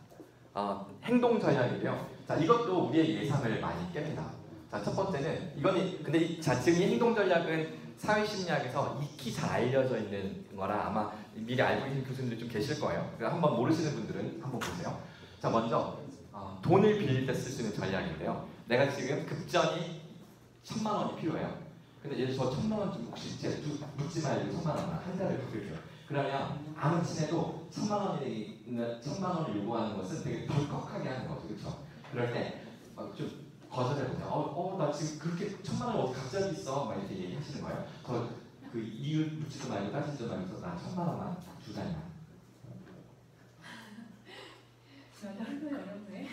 행동 전략인데요. 자, 이것도 우리의 예상을 많이 깹니다. 자, 첫 번째는 이거는 근데 지금 이 행동 전략은 사회심리학에서 익히 잘 알려져 있는 거라 아마 미리 알고 있는 교수님들 좀 계실 거예요. 그래서 한번 모르시는 분들은 한번 보세요. 자, 먼저 돈을 빌릴 때 쓸 수 있는 전략인데요. 내가 지금 급전이 1,000만 원이 필요해요. 근데 예를 들어 저 1,000만 원 좀 혹시 묻지 말고 1,000만 원만 한 달에 갚을게요. 그러면 아무 친해도 1,000만 원을 요구하는 것은 되게 덜컥하게 하는 거죠, 그렇죠? 그럴 때 좀 거절해보세요. 나 지금 그렇게 1,000만 원 어디 갑자기 있어? 막 이렇게 얘기하시는 거예요. 그 이유 묻지도 말고 따지지도 말고 나 1,000만 원만 주자니까. 얼마나 어렵네.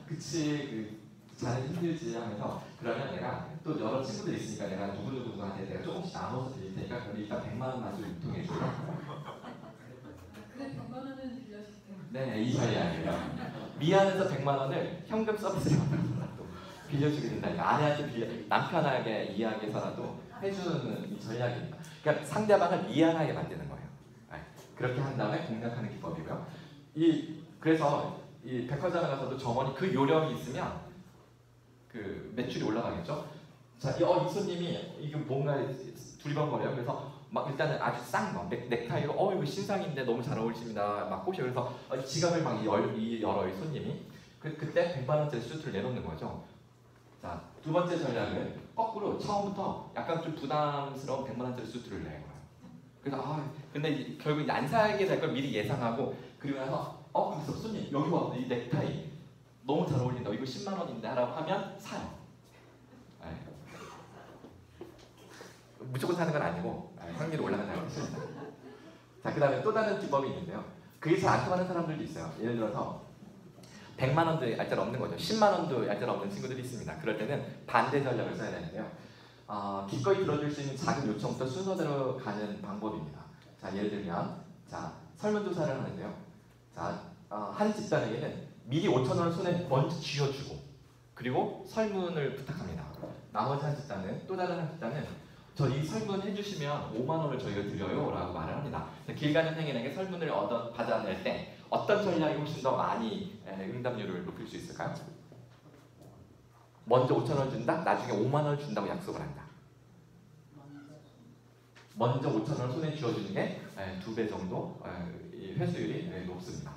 그치, 자는 힘들지 하면서 그러면 내가 또 여러 친구들 있으니까 내가 누구누구한테 내가 조금씩 나눠서 드릴 테니까 그럼 일단 100만 원만 좀 유통해 줘요. 그래 100만 원은 빌려주세요. 네, 이 전략이에요. 미안해서 100만 원을 현금 서비스로 빌려주게 된다니까. 아내한테 남편에게 이야기해서라도 해주는 이 전략입니다. 그러니까 상대방을 미안하게 만드는 거예요. 그렇게 한 다음에 공략하는 기법이고요. 그래서 이 백화점에 가서도 점원이 그 요령이 있으면 그 매출이 올라가겠죠. 자, 이 손님이 이게 뭔가 두리번거려요. 그래서 막 일단은 아주 싼 거, 넥타이로 이거 신상인데 너무 잘 어울리십니다. 막 꼬셔. 그래서 지갑을 막 열어요, 이 손님이. 그때 100만 원짜리 수트를 내놓는 거죠. 자, 두 번째 전략은 거꾸로 처음부터 약간 좀 부담스러운 100만 원짜리 수트를 내는 거예요. 그래서 근데 결국 안 사게 될 걸 미리 예상하고 그리고 나서 그래서 손님 여기 와, 이 넥타이 너무 잘 어울린다. 이거 10만 원인데 하라고 하면 사요. 무조건 사는 건 아니고 확률이 올라간다는 거죠. 자, 그 다음에 또 다른 기법이 있는데요. 그게 잘 안 통하는 사람들도 있어요. 예를 들어서 100만 원도 얄짤 없는 거죠. 10만 원도 얄짤 없는 친구들이 있습니다. 그럴 때는 반대 전략을 써야 되는데요. 기꺼이 들어줄 수 있는 작은 요청부터 순서대로 가는 방법입니다. 자, 예를 들면 설문조사를 하는데요. 자, 한 집단에게는 미리 5,000원을 손에 먼저 쥐어주고 그리고 설문을 부탁합니다. 나머지 한 집단은 또 다른 한 집단은 저 이 설문 해주시면 5만 원을 저희가 드려요 라고 말을 합니다. 길 가는 행인에게 설문을 받아낼 때 어떤 전략이 훨씬 더 많이 응답률을 높일 수 있을까요? 먼저 5,000원 준다? 나중에 5만 원을 준다고 약속을 한다. 먼저 5,000원을 손에 쥐어주는 게 2배 정도 회수율이 높습니다.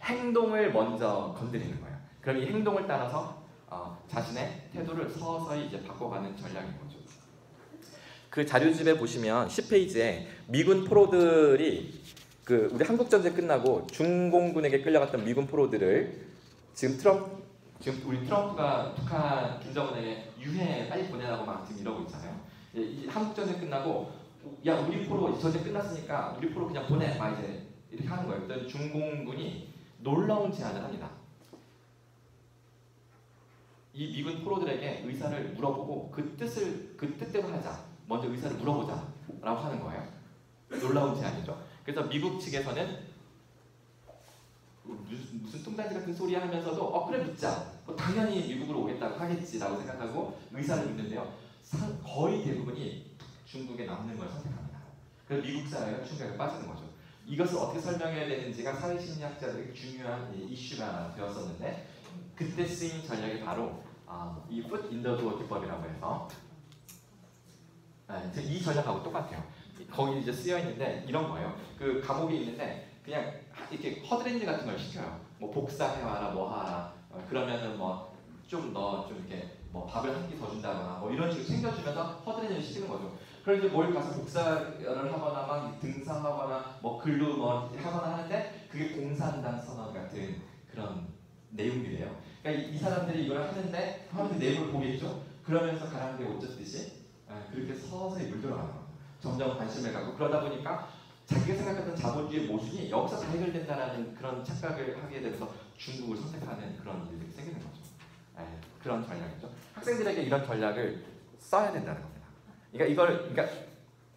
행동을 먼저 건드리는 거예요. 그럼 이 행동을 따라서 자신의 태도를 서서히 이제 바꿔가는 전략인 거죠. 그 자료집에 보시면 10페이지에 미군 포로들이 우리 한국 전쟁 끝나고 중공군에게 끌려갔던 미군 포로들을 지금 우리 트럼프가 북한 김정은에게 유해 빨리 보내라고 막 지금 이러고 있잖아요. 이 한국 전쟁 끝나고 야 우리 포로 전쟁 끝났으니까 우리 포로 그냥 보내 막 이제 이렇게 하는 거예요. 그랬더니 중공군이 놀라운 제안을 합니다. 이 미군 포로들에게 의사를 물어보고 그 뜻대로 하자. 먼저 의사를 물어보자 라고 하는 거예요. 놀라운 제안이죠. 그래서 미국 측에서는 무슨 뚱딴지 같은 소리 하면서도 그래 믿자. 당연히 미국으로 오겠다고 하겠지라고 생각하고 의사를 믿는데요. 거의 대부분이 중국에 남는 걸 선택합니다. 그래서 미국 사회가 충격에 빠지는 거죠. 이것을 어떻게 설명해야 되는지가 사회심리학자들에게 중요한 이슈가 되었었는데 그때 쓰인 전략이 바로 이 foot in the door 기법이라고 해서 이 전략하고 똑같아요. 거기 이제 쓰여 있는데 이런 거예요. 그 감옥에 있는데 그냥 이렇게 허드렛일 같은 걸 시켜요. 뭐 복사해와라, 뭐 하라. 그러면은 뭐 좀 이렇게 뭐 밥을 한 끼 더 준다거나 뭐 이런 식으로 챙겨주면서 허드렛일을 시키는 거죠. 그럼 이제 뭘 가서 복사를 하거나 막 등산하거나 뭐 글로 뭐 하거나 하는데 그게 공산당 선언 같은 그런 내용들이에요. 그러니까 이 사람들이 이걸 하는데 내용을 보겠죠. 그러면서 가랑비에 옷 젖듯이 그렇게 서서히 물들어가는 거예요. 점점 관심을 갖고 그러다 보니까 자기가 생각했던 자본주의 모순이 여기서 다 해결된다는 그런 착각을 하게 되면서 중국을 선택하는 그런 일들이 생기는 거죠. 그런 전략이죠. 학생들에게 이런 전략을 써야 된다는 겁니다. 그러니까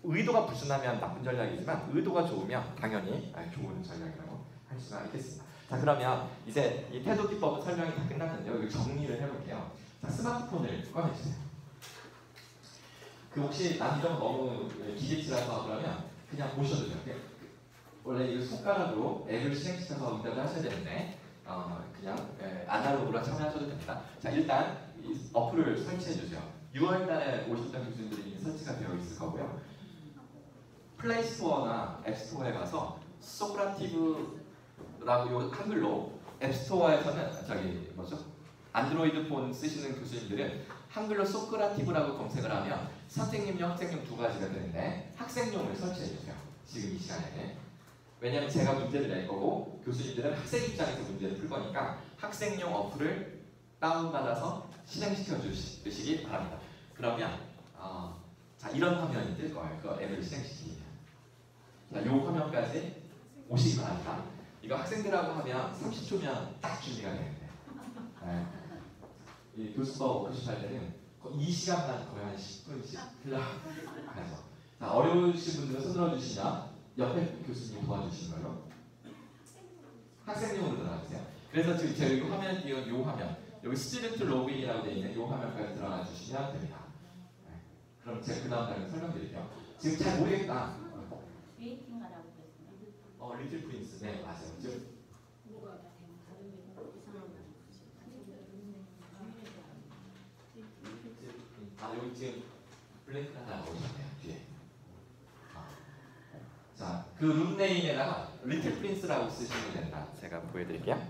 의도가 불순하면 나쁜 전략이지만 의도가 좋으면 당연히 좋은 전략이라고 할 수가 있겠습니다. 자, 그러면 이제 이 태도 기법은 설명이 다 끝났는데요. 이거 정리를 해볼게요. 자, 스마트폰을 꺼내주세요. 혹시 난 이런 거 너무 기계치라서 그러면 그냥 보셔도 돼요. 원래 이 손가락으로 앱을 실행시켜서 응답을 하셔야 되는데 그냥 아날로그로 참여하셔도 됩니다. 자, 일단 이 어플을 설치해 주세요. 6월달에 오셨던 교수님들이 이미 설치가 되어 있을 거고요. 플레이스토어나 앱스토어에 가서 소크라티브라고 요 한글로 앱스토어에서는 저기 뭐죠? 안드로이드 폰 쓰시는 교수님들은 한글로 소크라티브라고 검색을 하면 선생님용, 학생용 두 가지가 되는데 학생용을 설치해 주세요. 지금 이 시간에. 왜냐하면 제가 문제를 낼 거고 교수님들은 학생 입장에서 문제를 풀 거니까 학생용 어플을 다운받아서 실행시켜 주시기 바랍니다. 그러면 자, 이런 화면이 뜰 거예요. 그 앱을 실행시키면. 자, 요 화면까지 오시기 바랍니다. 이거 학생들하고 하면 30초면 딱 준비가 되는데 이 교수법 워크숍 할 때는 이 시간만 거의 한 10분씩 흘러가죠. 자, 어려우신 분들은 손 들어주시면 옆에 교수님 도와주시는 걸로 학생용으로 들어가주세요. 그래서 지금 제가 이 화면 띄운 이 화면 여기 스튜던트 로그인이라고 되어 있는 이 화면까지 들어가 주시면 됩니다. 그럼 제가 그 다음 단계 설명드릴게요. 지금 잘 모르겠다. 웨이팅하라고 그랬습니다. 리틀 프린스. 네, 맞아요. 지금 여기 지금 블랭크 하나 나오셨네요. 뒤에. 자, 그 룸네임에다가 리틀 프린스라고 쓰시면 된다. 제가 보여드릴게요.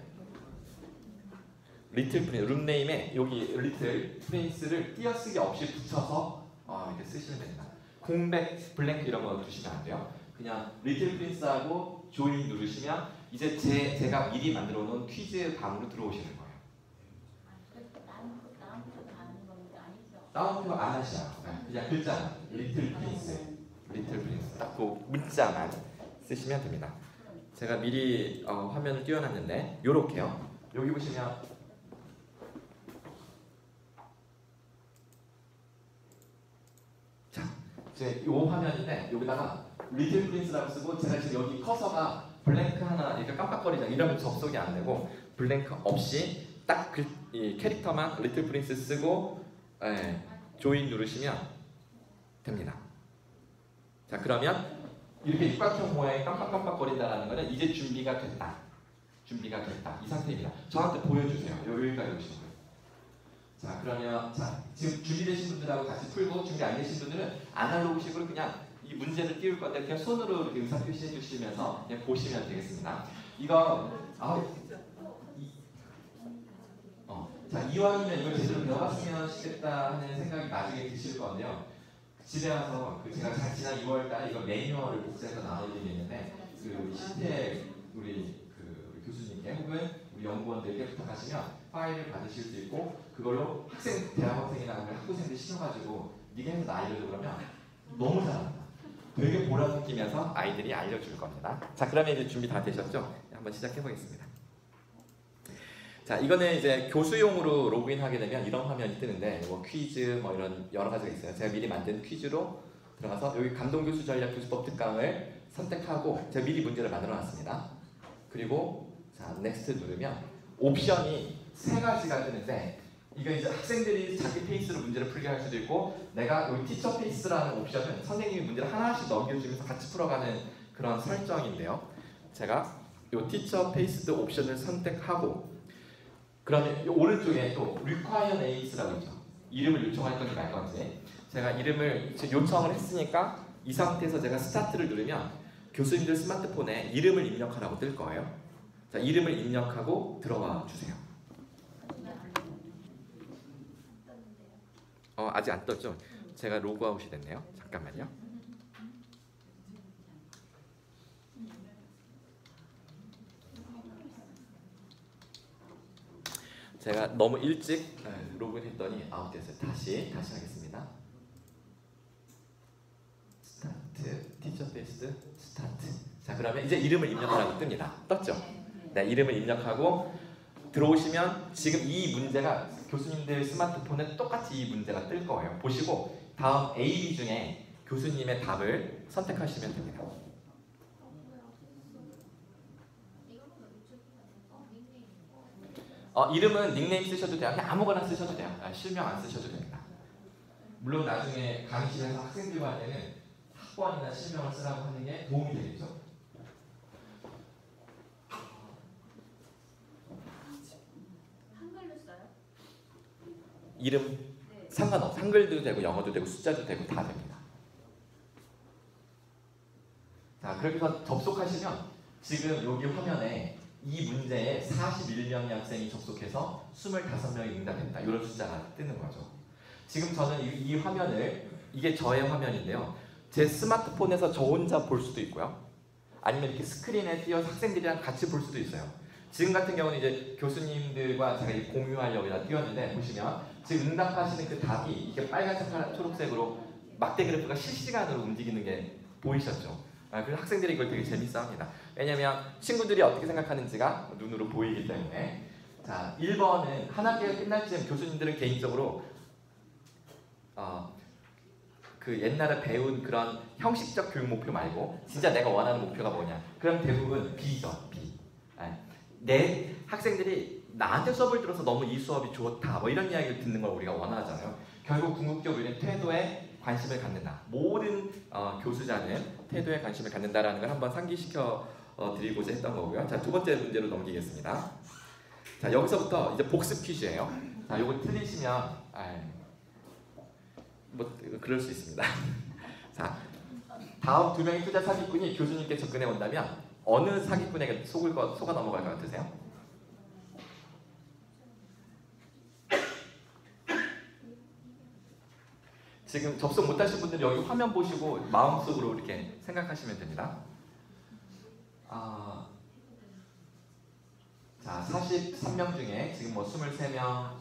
리틀 프린스 룸네임에 여기 리틀 프린스를 띄어쓰기 없이 붙여서 이렇게 쓰시면 됩니다. 공백, 블랭크 이런 거 두시면 안 돼요. 그냥 리틀 프린스하고 조인 누르시면 이제 제가 미리 만들어 놓은 퀴즈 방으로 들어오시는 거예요. 다운표 안 하셔요. 그냥 글자만 리틀 프린스, 리틀 프린스 딱 그 문자만 쓰시면 됩니다. 제가 미리 화면을 띄워놨는데 요렇게요. 여기 보시면 자, 이제 요 화면인데 여기다가 리틀 프린스라고 쓰고 제가 지금 여기 커서가 블랭크 하나 이렇게 깜빡거리잖아요. 이러면 접속이 안 되고 블랭크 없이 딱 이 캐릭터만 리틀 프린스 쓰고 조인 누르시면 됩니다. 자, 그러면 이렇게 육각형 모양이 깜빡깜빡거린다는 것은 이제 준비가 됐다. 준비가 됐다. 이 상태입니다. 저한테 보여주세요. 여기까지 오시는 거예요. 자, 그러면 지금 준비되신 분들하고 같이 풀고 준비 안 되신 분들은 아날로그식으로 그냥 이 문제를 띄울 건데 그냥 손으로 이렇게 의사 표시해 주시면서 그냥 보시면 되겠습니다. 이거 자, 이왕이면 이걸 제대로 배워봤으면 좋겠다 하는 생각이 나중에 드실 건데요. 집에 와서 제가 지난 2월달 이거 매뉴얼을 복사해서 나눠드리겠는데 그 신태 우리 교수님께 혹은 우리 연구원들께 부탁하시면 파일을 받으실 수 있고 그걸로 대학학생이나 학부생들 시켜가지고 네가 해서 나 알려줘 그러면 너무 잘합니다. 되게 보람 느끼면서 아이들이 알려줄 겁니다. 자, 그러면 이제 준비 다 되셨죠? 한번 시작해 보겠습니다. 자, 이거는 이제 교수용으로 로그인하게 되면 이런 화면이 뜨는데 뭐 퀴즈 뭐 이런 여러 가지가 있어요. 제가 미리 만든 퀴즈로 들어가서 여기 감동교수 전략 교수법 특강을 선택하고 제가 미리 문제를 만들어 놨습니다. 그리고 자, 넥스트 누르면 옵션이 3가지가 뜨는데 이거 이제 학생들이 자기 페이스로 문제를 풀게 할 수도 있고 내가 여기 티처 페이스라는 옵션은 선생님이 문제를 하나씩 넘겨주면서 같이 풀어가는 그런 설정인데요. 제가 이 티처 페이스드 옵션을 선택하고 그러면 오른쪽에 또 require names라고 있죠. 이름을 요청할 건지 말 건지 제가 이름을 요청을 했으니까 이 상태에서 제가 스타트를 누르면 교수님들 스마트폰에 이름을 입력하라고 뜰 거예요. 자, 이름을 입력하고 들어가 주세요. 아직 안 떴죠? 제가 로그아웃이 됐네요. 잠깐만요. 제가 너무 일찍 로그인했더니 아웃됐어요. 다시 하겠습니다. 스타트, 티처 페이스드 스타트. 자, 그러면 이제 이름을 입력하라고 뜹니다. 떴죠? 네, 이름을 입력하고 들어오시면 지금 이 문제가 교수님들 스마트폰에 똑같이 이 문제가 뜰 거예요. 보시고 다음 A, B 중에 교수님의 답을 선택하시면 됩니다. 이름은 닉네임 쓰셔도 돼요. 그냥 아무거나 쓰셔도 돼요. 실명 안 쓰셔도 됩니다. 물론 나중에 강의실에서 학생들과 할 때는 학번이나 실명을 쓰라고 하는 게 도움이 되겠죠. 이름 상관없어. 한글도 되고 영어도 되고 숫자도 되고 다 됩니다. 자, 그렇게 해서 접속하시면 지금 여기 화면에 이 문제에 41명의 학생이 접속해서 25명이 응답했다. 이런 숫자가 뜨는 거죠. 지금 저는 이 화면을, 이게 저의 화면인데요. 제 스마트폰에서 저 혼자 볼 수도 있고요. 아니면 이렇게 스크린에 띄어서 학생들이랑 같이 볼 수도 있어요. 지금 같은 경우는 이제 교수님들과 제가 공유하려고 띄웠는데, 보시면 지금 응답하시는 그 답이 이게 빨간색, 초록색으로 막대 그래프가 실시간으로 움직이는 게 보이셨죠? 그래서 학생들이 이걸 되게 재밌어합니다. 왜냐면 친구들이 어떻게 생각하는지가 눈으로 보이기 때문에. 자, 1번은 한 학기가 끝날 쯤 교수님들은 개인적으로 그 옛날에 배운 그런 형식적 교육 목표 말고 진짜 내가 원하는 목표가 뭐냐? 그럼 대부분 B죠. B. 내 학생들이 나한테 수업을 들어서 너무 이 수업이 좋다, 뭐 이런 이야기를 듣는 걸 우리가 원하잖아요. 결국 궁극적으로 우리는 태도에 관심을 갖는다. 모든 교수자는 태도에 관심을 갖는다라는 걸 한번 상기시켜 드리고자 했던 거고요. 자, 두 번째 문제로 넘기겠습니다. 자, 여기서부터 이제 복습 퀴즈예요. 자, 요거 틀리시면 뭐 그럴 수 있습니다. 자, 다음 두 명의 투자 사기꾼이 교수님께 접근해 온다면 어느 사기꾼에게 속아 넘어갈 것 같으세요? 지금 접속 못하신 분들은 여기 화면 보시고 마음속으로 이렇게 생각하시면 됩니다. 자, 43명 중에 지금 뭐 23명,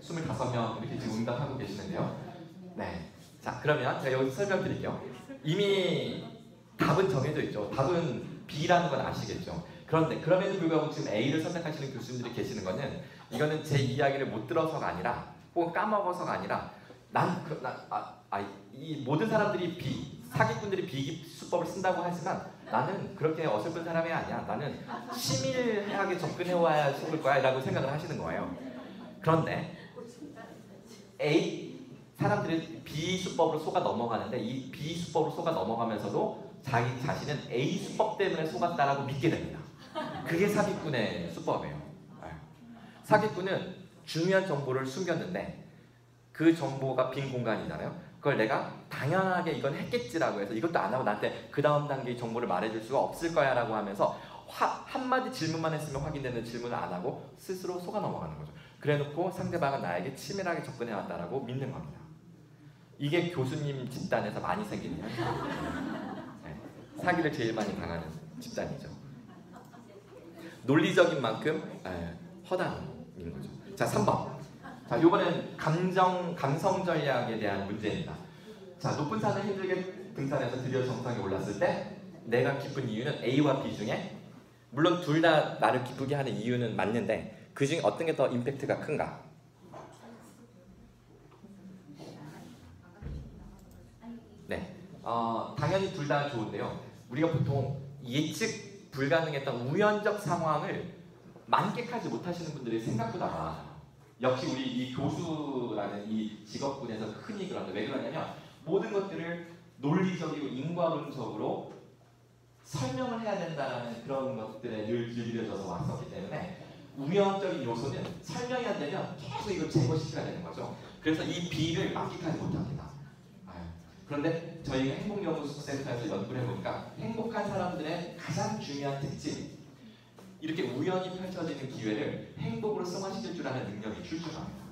25명 이렇게 지금 응답하고 계시는데요. 네. 자, 그러면 제가 여기서 설명드릴게요. 이미 답은 정해져 있죠. 답은 B라는 건 아시겠죠. 그런데 그럼에도 불구하고 지금 A를 선택하시는 교수님들이 계시는 거는, 이거는 제 이야기를 못 들어서가 아니라 혹은 까먹어서가 아니라 이 모든 사람들이 사기꾼들이 비수법을 쓴다고 하지만 나는 그렇게 어설픈 사람이 아니야. 나는 치밀하게 접근해와야 속을 거야 라고 생각을 하시는 거예요. 그런데 사람들이 B수법으로 속아 넘어가는데, 이 B수법으로 속아 넘어가면서도 자기 자신은 A수법 때문에 속았다라고 믿게 됩니다. 그게 사기꾼의 수법이에요. 사기꾼은 중요한 정보를 숨겼는데 그 정보가 빈 공간이잖아요. 그걸 내가 당연하게 이건 했겠지라고 해서 이것도 안 하고 나한테 그 다음 단계의 정보를 말해줄 수가 없을 거야 라고 하면서 한마디 질문만 했으면 확인되는 질문을 안 하고 스스로 속아 넘어가는 거죠. 그래놓고 상대방은 나에게 치밀하게 접근해왔다라고 믿는 겁니다. 이게 교수님 집단에서 많이 생기는 현상. 네. 사기를 제일 많이 당하는 집단이죠. 논리적인 만큼 허당인 거죠. 자, 3번. 자, 이번엔 감성 전략에 대한 문제입니다. 자, 높은 산을 힘들게 등산해서 드디어 정상에 올랐을 때 내가 기쁜 이유는 A와 B 중에, 물론 둘 다 나를 기쁘게 하는 이유는 맞는데 그 중에 어떤 게 더 임팩트가 큰가? 네, 당연히 둘 다 좋은데요. 우리가 보통 예측 불가능했던 우연적 상황을 만끽하지 못하시는 분들이 생각보다 많아요. 역시 우리 이 교수라는 이 직업군에서 흔히 그런데, 왜 그러냐면 모든 것들을 논리적이고 인과론적으로 설명을 해야 된다는 그런 것들에 늘 길들여져서 왔었기 때문에 우연적인 요소는 설명이 안 되면 계속 이걸 제거시켜야 되는 거죠. 그래서 이 B를 만끽하지 못합니다. 그런데 저희가 행복연구센터에서 연구를 해보니까 행복한 사람들의 가장 중요한 특징, 이렇게 우연히 펼쳐지는 기회를 행복으로 승화시킬 줄 아는 능력이 출중합니다.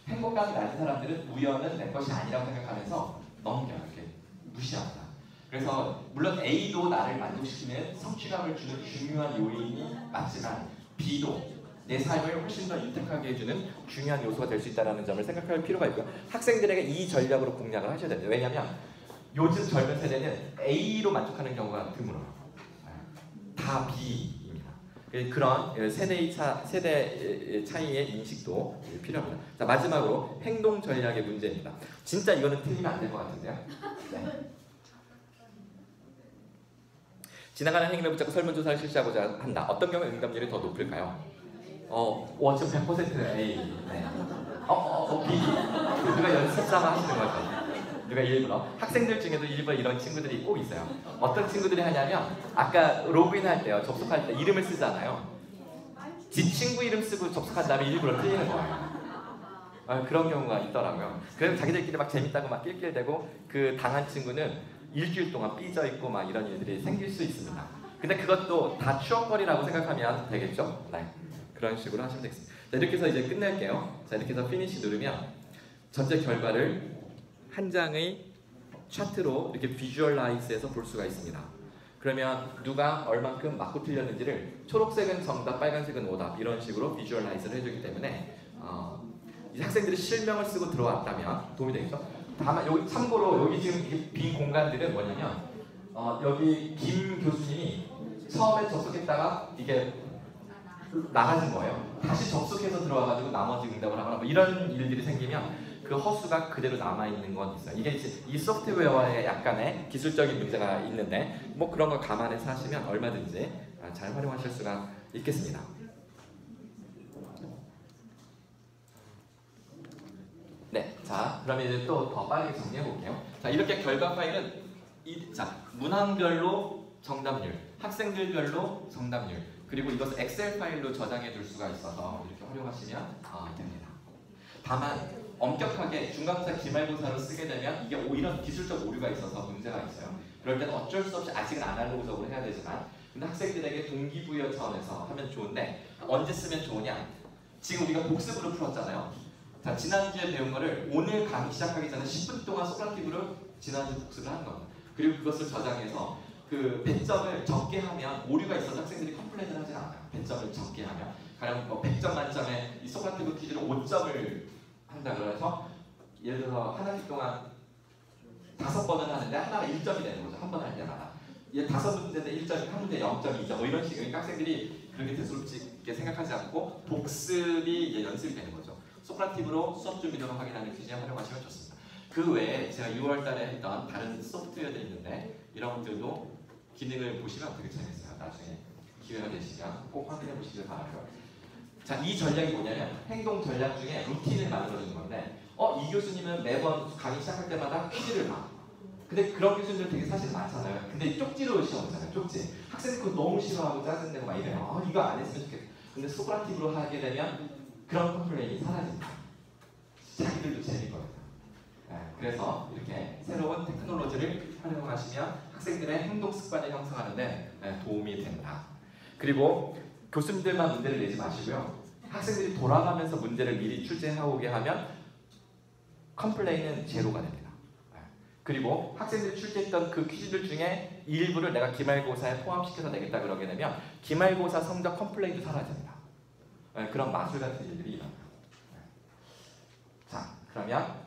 행복감이 낮은 사람들은 우연은 내 것이 아니라고 생각하면서 넘겨요. 이렇게 무시합니다. 그래서 물론 A도 나를 만족시키는 성취감을 주는 중요한 요인이 맞지만 B도 내 삶을 훨씬 더 윤택하게 해주는 중요한 요소가 될 수 있다는 점을 생각할 필요가 있고요. 학생들에게 이 전략으로 공략을 하셔야 됩니다. 왜냐하면 요즘 젊은 세대는 A로 만족하는 경우가 드물어요. 다 B입니다. 그런 세대 차이의 인식도 필요합니다. 자, 마지막으로 행동 전략의 문제입니다. 진짜 이거는 틀리면 안 될 것 같은데요. 네. 지나가는 행인을 붙잡고 설문조사를 실시하고자 한다. 어떤 경우에 응답률이 더 높을까요? 지금 100%는 A. 네. B. 누가 연습삼아 하시는 거죠. 누가 일부러. 학생들 중에도 일부러 이런 친구들이 꼭 있어요. 어떤 친구들이 하냐면 아까 로그인할 때요, 접속할 때 이름을 쓰잖아요. 지 친구 이름 쓰고 접속한 다음에 일부러 틀리는 거예요. 그런 경우가 있더라고요. 그래서 자기들끼리 막 재밌다고 막 낄낄대고 그 당한 친구는 일주일 동안 삐져 있고 막 이런 일들이 생길 수 있습니다. 근데 그것도 다 추억거리라고 생각하면 되겠죠? 네. 그런 식으로 하시면 되겠습니다. 자, 이렇게 해서 이제 끝낼게요. 자, 이렇게 해서 피니시 누르면 전체 결과를 한 장의 차트로 이렇게 비주얼라이즈해서 볼 수가 있습니다. 그러면 누가 얼만큼 맞고 틀렸는지를 초록색은 정답, 빨간색은 오답 이런 식으로 비주얼라이즈를 해주기 때문에 이제 학생들이 실명을 쓰고 들어왔다면 도움이 되겠죠. 다만 여기 참고로 여기 지금 빈 공간들은 뭐냐면 여기 김 교수님이 처음에 접속했다가 이게 나가는 거예요. 다시 접속해서 들어와가지고 나머지 응답을 하거나 뭐 이런 일들이 생기면 그 허수가 그대로 남아있는 건 있어요. 이게 이제 이 소프트웨어에 약간의 기술적인 문제가 있는데 뭐 그런 거 감안해서 하시면 얼마든지 잘 활용하실 수가 있겠습니다. 네, 자 그러면 이제 또 더 빠르게 정리해 볼게요. 자 이렇게 결과 파일은 문항별로 정답률, 학생들별로 정답률, 그리고 이것을 엑셀 파일로 저장해 둘 수가 있어서 이렇게 활용하시면 됩니다. 다만 엄격하게 중간고사 기말고사로 쓰게 되면 이게 이런 기술적 오류가 있어서 문제가 있어요. 그럴 때는 어쩔 수 없이 아직은 아날로그적으로 해야 되지만 근데 학생들에게 동기부여 차원에서 하면 좋은데 언제 쓰면 좋으냐? 지금 우리가 복습으로 풀었잖아요. 자, 지난주에 배운 거를 오늘 강의 시작하기 전에 10분 동안 소크라티브로 지난주 복습을 하는 겁니다. 그리고 그것을 저장해서 그 배점을 적게 하면 오류가 있어서 학생들이 컴플레인을 하진 않아요. 배점을 적게 하면 가령 뭐 100점 만점에 이 소크라티브 퀴즈로 5점을 한다 그래서 예를 들어서 한 학기 동안 5번을 하는데 하나가 1점이 되는 거죠. 한 번 할 때마다. 얘 5문제인데 1점이 한 문제 0.2점 뭐 이런 식으로 그러니까 학생들이 그렇게 대수롭게 생각하지 않고 복습이 연습이 되는 거죠. 소크라티브로 수업 준비도록 확인하는 퀴즈에 활용하시면 좋습니다. 그 외에 제가 6월 달에 했던 다른 소프트웨어들이 있는데 이런 것들도 기능을 보시면 되게 재밌어요. 나중에 기회가 되시면 꼭 확인해 보시길 바라고요. 자, 이 전략이 뭐냐면 행동 전략 중에 루틴을 만들어주는 건데 이 교수님은 매번 강의 시작할 때마다 퀴즈를 봐. 근데 그런 교수님들 되게 사실 많잖아요. 근데 쪽지로 시험 보잖아요. 쪽지. 학생들 그거 너무 싫어하고 짜증내고 막 이래요. 이거 안 했으면 좋겠어. 근데 소크라티브로 하게 되면 그런 컴플레인이 사라집니다. 자기들도 재밌거든요. 네, 그래서 이렇게 새로운 테크놀로지를 활용하시면 학생들의 행동 습관을 형성하는데 도움이 된다. 그리고 교수님들만 문제를 내지 마시고요. 학생들이 돌아가면서 문제를 미리 출제해오게 하면 컴플레인은 제로가 됩니다. 그리고 학생들이 출제했던 그 퀴즈들 중에 일부를 내가 기말고사에 포함시켜서 내겠다 그러게 되면 기말고사 성적 컴플레인도 사라집니다. 그런 마술 같은 일들이 일어나요. 자, 그러면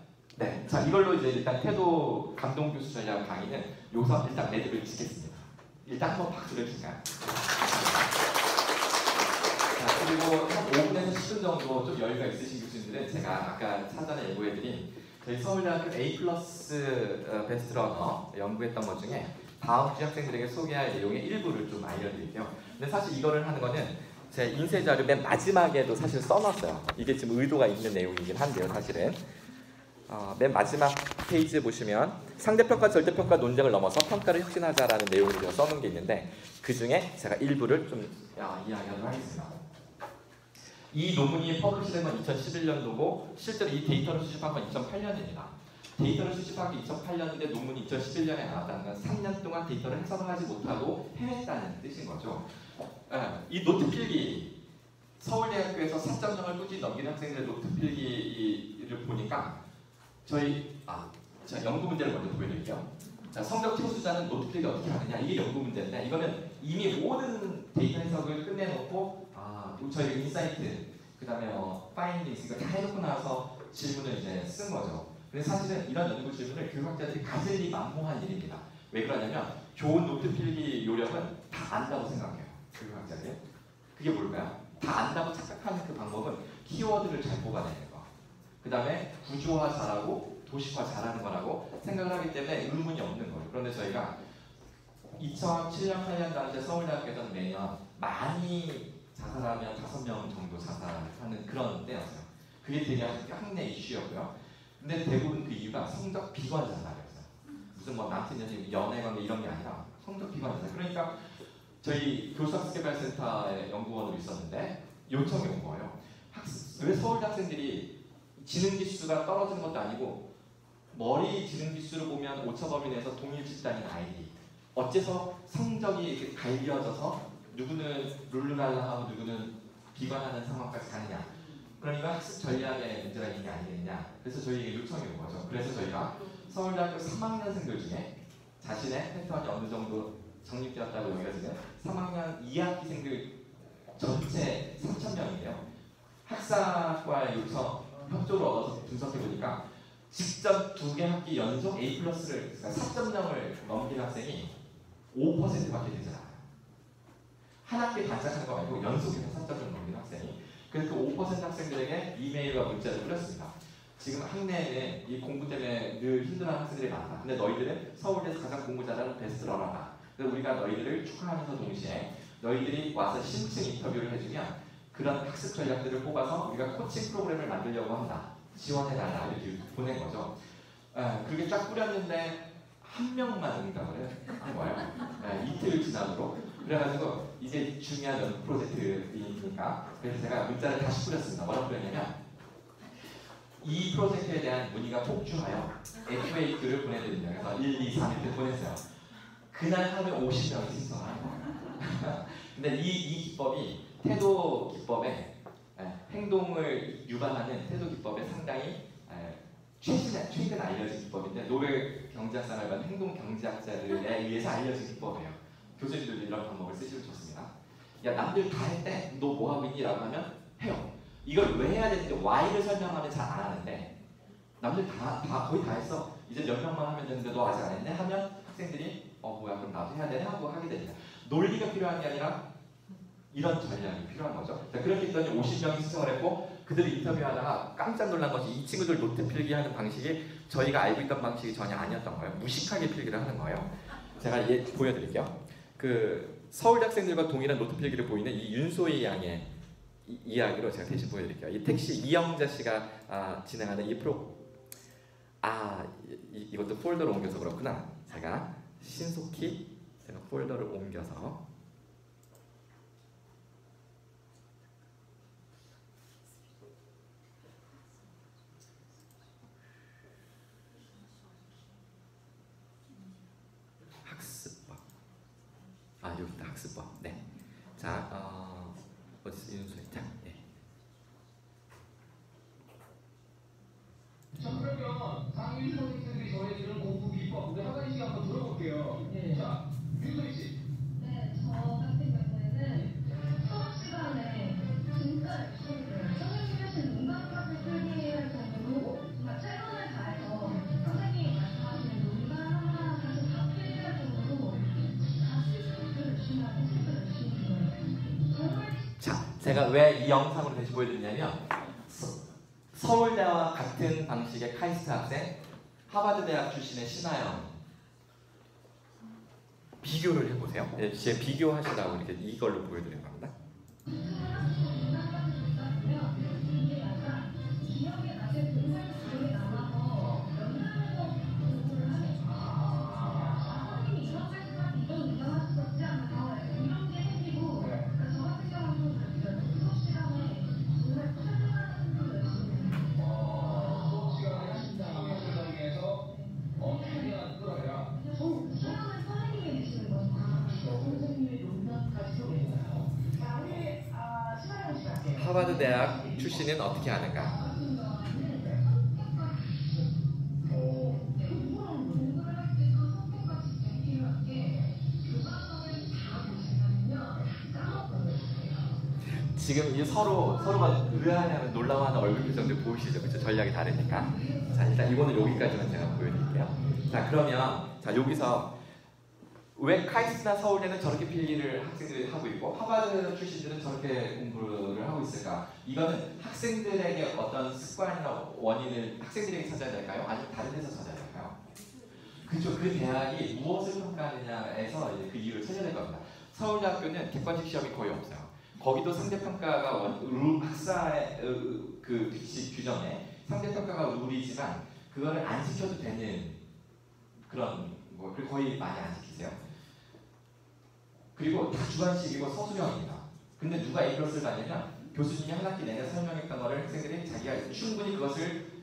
자 이걸로 이제 일단 태도 감동 교수 전략 강의는 여기서 일단 매듭을 짓겠습니다. 일단 한번 박수를 줄까요? 자, 그리고 한 5분에서 10분 정도 좀 여유가 있으신 교수님들은 제가 아까 사전에 예고해드린 저희 서울대학교 A+ 베스트러너 연구했던 것 중에 다음 주 학생들에게 소개할 내용의 일부를 좀 알려드릴게요. 근데 사실 이거를 하는 거는 제 인쇄 자료 맨 마지막에도 사실 써놨어요. 이게 지금 의도가 있는 내용이긴 한데요, 사실은. 맨 마지막 페이지에 보시면 상대평가, 절대평가 논쟁을 넘어서 평가를 혁신하자라는 내용을 제가 써놓은 게 있는데 그 중에 제가 일부를 좀 이야기하도록 하겠습니다. 이 논문이 퍼블리시된 건 2011년도고 실제로 이 데이터를 수집한 건 2008년입니다. 데이터를 수집한 게 2008년인데 논문이 2011년에 나왔다는 건 3년 동안 데이터를 해석을 하지 못하고 헤맸다는 뜻인 거죠. 이 노트 필기 서울대학교에서 4.0을 꾸준히 넘기는 학생들의 노트 필기를 보니까 제가 연구 문제를 먼저 보여드릴게요. 자, 성적 최우수자는 노트 필기 어떻게 하느냐 이게 연구 문제인데 이거는 이미 모든 데이터 해석을 끝내놓고 저희가 인사이트 그 다음에 파인딩스 이거 다 해놓고 나서 질문을 이제 쓴 거죠. 근데 사실은 이런 연구 질문을 교육학자들이 가질 리 만무한 일입니다. 왜 그러냐면 좋은 노트 필기 요령은 다 안다고 생각해요. 교육학자들이. 그게 뭘까요? 다 안다고 착각하는 그 방법은 키워드를 잘 뽑아내는 거. 그 다음에 구조화 잘하고 도식화 잘하는 거라고 생각을 하기 때문에 의문이 없는 거예요. 그런데 저희가 2007년, 8년 당시에 서울대학교에서는 매년 많이 자살하면 5명 정도 자살하는 그런 때였어요. 그게 되게 학내 이슈였고요. 근데 대부분 그 이유가 성적 비관 자살이었어요. 무슨 뭐 남친 여친 연애 관계 이런 게 아니라 성적 비관 자살. 그러니까 저희 교수학습개발센터의 연구원으로 있었는데 요청이 온 거예요. 왜 서울대 학생들이 지능 지수가 떨어지는 것도 아니고 머리 지능 지수를 보면 오차 범위 내에서 동일 집단인 아이들이 어째서 성적이 이렇게 갈려져서 누구는 룰루랄라하고 누구는 비관하는 상황까지 가느냐. 그러니까 학습 전략에 문제가 있는 게 아니겠냐. 그래서 저희에게 요청이 온 거죠. 그래서 저희가 서울대학교 3학년생들 중에 자신의 패턴이 어느 정도 정립되었다고 여겨지는 3학년 2학기생들 전체 3,000명이에요. 학사과의 요청 협조를 얻어서 분석해보니까 직전 2개 학기 연속 A+를 그러니까 4.0을 넘긴 학생이 5%밖에 되지 않아요. 한 학기 반짝하는 거 말고 연속해서 4.0을 넘긴 학생이. 그래서 그 5% 학생들에게 이메일과 문자를 뿌렸습니다. 지금 학내에는 이 공부 때문에 늘 힘들어하는 학생들이 많다. 근데 너희들은 서울대에서 가장 공부 잘하는 베스트러너다. 그래서 우리가 너희들을 축하하면서 동시에 너희들이 와서 심층 인터뷰를 해주면 그런 학습 전략들을 뽑아서 우리가 코칭 프로그램을 만들려고 한다. 지원해달라. 이렇게 보낸 거죠. 그렇게 쫙 뿌렸는데 한 명만 응답을 한 거예요. 이틀 지나도록. 그래가지고 이제 중요한 프로젝트이니까 그래서 제가 문자를 다시 뿌렸습니다. 뭐라고 뿌렸냐면 이 프로젝트에 대한 문의가 폭주하여 FAQ를 보내드립니다. 그래서 1, 2, 3 이렇게 보냈어요. 그날 하루에 50명이 신청한 거예요. 근데 이 기법이 태도 기법에 행동을 유발하는 태도 기법에 상당히 최근 알려진 기법인데 노벨 경제학상을 받은 행동 경제학자들에 의해서 알려진 기법이에요. 교수님들도 이런 방법을 쓰시면 좋습니다. 야 남들 다 했대. 너 뭐 하고 있니? 라고 하면 해요. 이걸 왜 해야 되는지 Y를 설명하면 잘 안 하는데 남들 다 거의 다 했어. 이제 몇 명만 하면 되는데 너 아직 안 했네? 하면 학생들이 뭐야 그럼 나도 해야 되네? 하고 하게 됩니다. 논리가 필요한 게 아니라 이런 전략이 필요한 거죠. 자, 그렇게 했더니 50명이 신청을 했고 그들이 인터뷰하다가 깜짝 놀란 것이 이 친구들 노트 필기하는 방식이 저희가 알고 있던 방식이 전혀 아니었던 거예요. 무식하게 필기를 하는 거예요. 제가 보여드릴게요. 그 서울대학생들과 동일한 노트 필기를 보이는 이 윤소희 양의 이야기로 제가 대신 보여드릴게요. 이 택시 이영자 씨가 진행하는 이 이것도 폴더로 옮겨서 그렇구나. 제가 신속히 제가 폴더를 옮겨서 학습법. 여기 있다. 학습법. 네. 자, 어디 있어? 윤소희. 자, 네. 자, 그러면 상위 초등생들이 전해주는 공부 비법 우리 한 가지씩 한번 들어볼게요. 자, 윤소희 씨. 네, 저 같은 경우에는 수업 시간에 진짜 열심히 들어요. 선생님이 하신 농담까지 필기할 정도로 정말 최선을 다해서 선생님이 말씀하시는 농담 하나 사실 다 필기할 정도로 다 필기를 열심히 하고 진짜 열심히 들어요. 정말 자, 제가 왜 이 영상으로 다시 보여드리냐면 서울대와 같은 방식의 카이스트 학생, 하버드대학 출신의 신하영 비교를 해보세요. 제 비교하시라고 이렇게 이걸로 보여드린 겁니다. 이게 약간 기억에 나게 동생 기억에 남아서 연습해서 공부를 하는 선생님이 이런 말씀하시 이건 인정할 수 없지 않나요? 이런 게 생기고 그러니까 저 같은 경우는 그랬어요. 수업 시간에 정말 최선을 열심히 수업 시간에 하신다는 세상에서 최대한 끌어야. 시간을 선생님이 내시는 거죠. 선생님의 농담까지도 내나요? 자, 우리 신하영 씨 할게요. 하버드 대학 출신은 어떻게 하는가? 지금 이 서로가 의아하냐면 놀라워하는 얼굴 표정들 보이시죠? 그렇죠? 전략이 다르니까. 자, 일단 이거는 여기까지만 제가 보여드릴게요. 자, 그러면 자 여기서 왜 카이스트나 서울대는 저렇게 필기를 학생들이 하고 있고 하버드 출신들은 저렇게 공부를 하고 있을까? 이거는 학생들에게 어떤 습관이나 원인을 학생들에게 찾아야 될까요? 아니면 다른 데서 찾아야 될까요? 그죠? 그 대학이 무엇을 평가하느냐에서 이제 그 이유를 찾아야 될 겁니다. 서울대학교는 객관식 시험이 거의 없어요. 거기도 상대평가가 학사의 그 규정에 상대평가가 룰이지만 그거를 안 지켜도 되는 그런 그리고 거의 많이 안 지키세요. 그리고 다 주관식이고 서술형입니다. 근데 누가 A+를 받냐면 교수님이 한 학기 내내 설명했던 거를 학생들이 자기가 충분히 그것을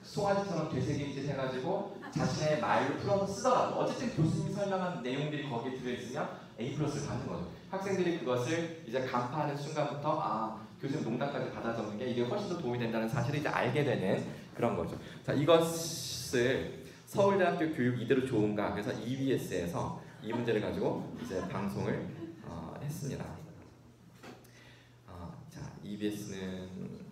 송아지처럼 되새김질 해가지고 자신의 말로 풀어서 쓰더라도 어쨌든 교수님이 설명한 내용들이 거기에 들어있으면 A+를 받는 거죠. 학생들이 그것을 이제 간파하는 순간부터 아, 교수님 농담까지 받아 적는 게 이게 훨씬 더 도움이 된다는 사실을 이제 알게 되는 그런 거죠. 자, 이것을 서울대학교 교육 이대로 좋은가, 그래서 EBS에서 이 문제를 가지고 이제 방송을 했습니다. 자, EBS는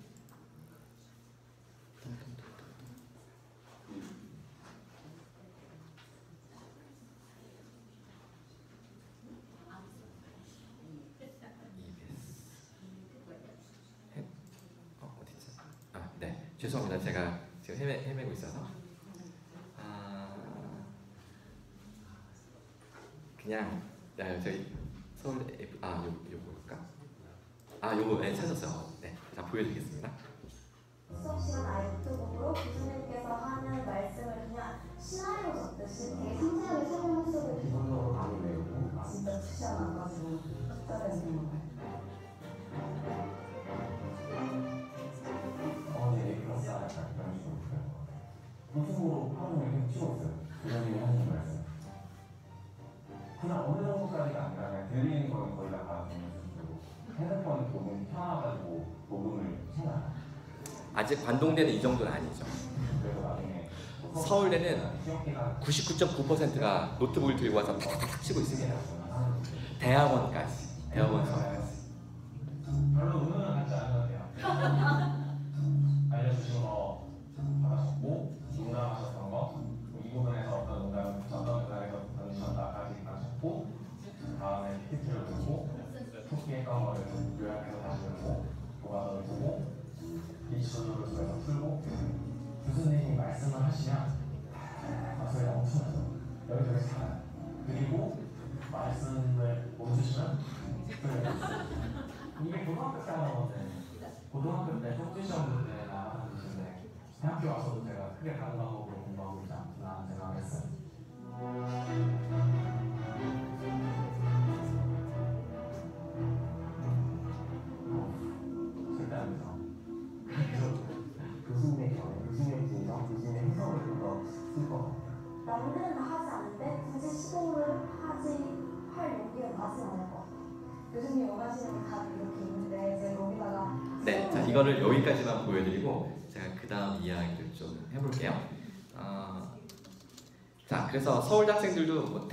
네, 죄송합니다. 제가 지금 헤매고 있어서 그냥 저희 서울 요거 네, 찾았어요. 네, 자 보여드리겠습니다. 수업 시간 아예 노트북으로 교수님께서 하는 말씀을 그냥 시나리오 적듯이 되게 상세하게 설명했어도 기본적으로 많이 외우고 진짜 쉽지 않아가지고 답답해지는 것 같아요. A+, 약간 이런 식으로 풀어요. 노트북으로 하루 종일 계속 찍었어요. 교수님이 하시는 말씀. 그냥 어느 정도까지가 아니라 그냥 들리는 거는 거의 다 받아주는 수준으로 핸드폰 녹음 켜놔가지고 녹음을 해놔요. 아직 관동대는 이 정도는 아니죠. 그래서 나중에 서울대는 99.9%가 노트북을 들고 와서 탁탁탁 치고 있습니다. 대학원까지. 대학원 수업까지. 별로 의문은 갖지 않으면 돼요. 알려주신 거 받아셨고 농담하셨던 거, 이 부분에서 어떤 농담을 어떤 문항에서 던지셨다까지 하셨고, 다음에 PPT를 보고 토끼했던 거를 요약해서 다시 보고 교과서를 보고 리치도를 통해서 풀고 교수님이 말씀을 하시면 소리 엄청나죠. 여기저기 살아요. 그리고 말씀을 멈추시면 이게 고등학교 때 하는 건데, 고등학교 때 쪽지시험 때 나가는 짓인데 대학교 와서도 제가 크게 다른 방법으로 공부하고 있지 않구나 생각을 했어요. 절대 안 돼서 교수님의 경우, 교수님의 진정, 교수님의 해석을 좀 더 쓸 것 같아요. 남들은 다 하지 않는데 굳이 시도를 할 용기가 나지 않을 것 같아요. 교수님이 원하시는 게 답이 이렇게 있는데 제가 여기다가 네, 자 이거를 여기까지만 보여드리고 제가 그 다음 이야기를 좀 해볼게요. 자, 그래서 서울대 학생들도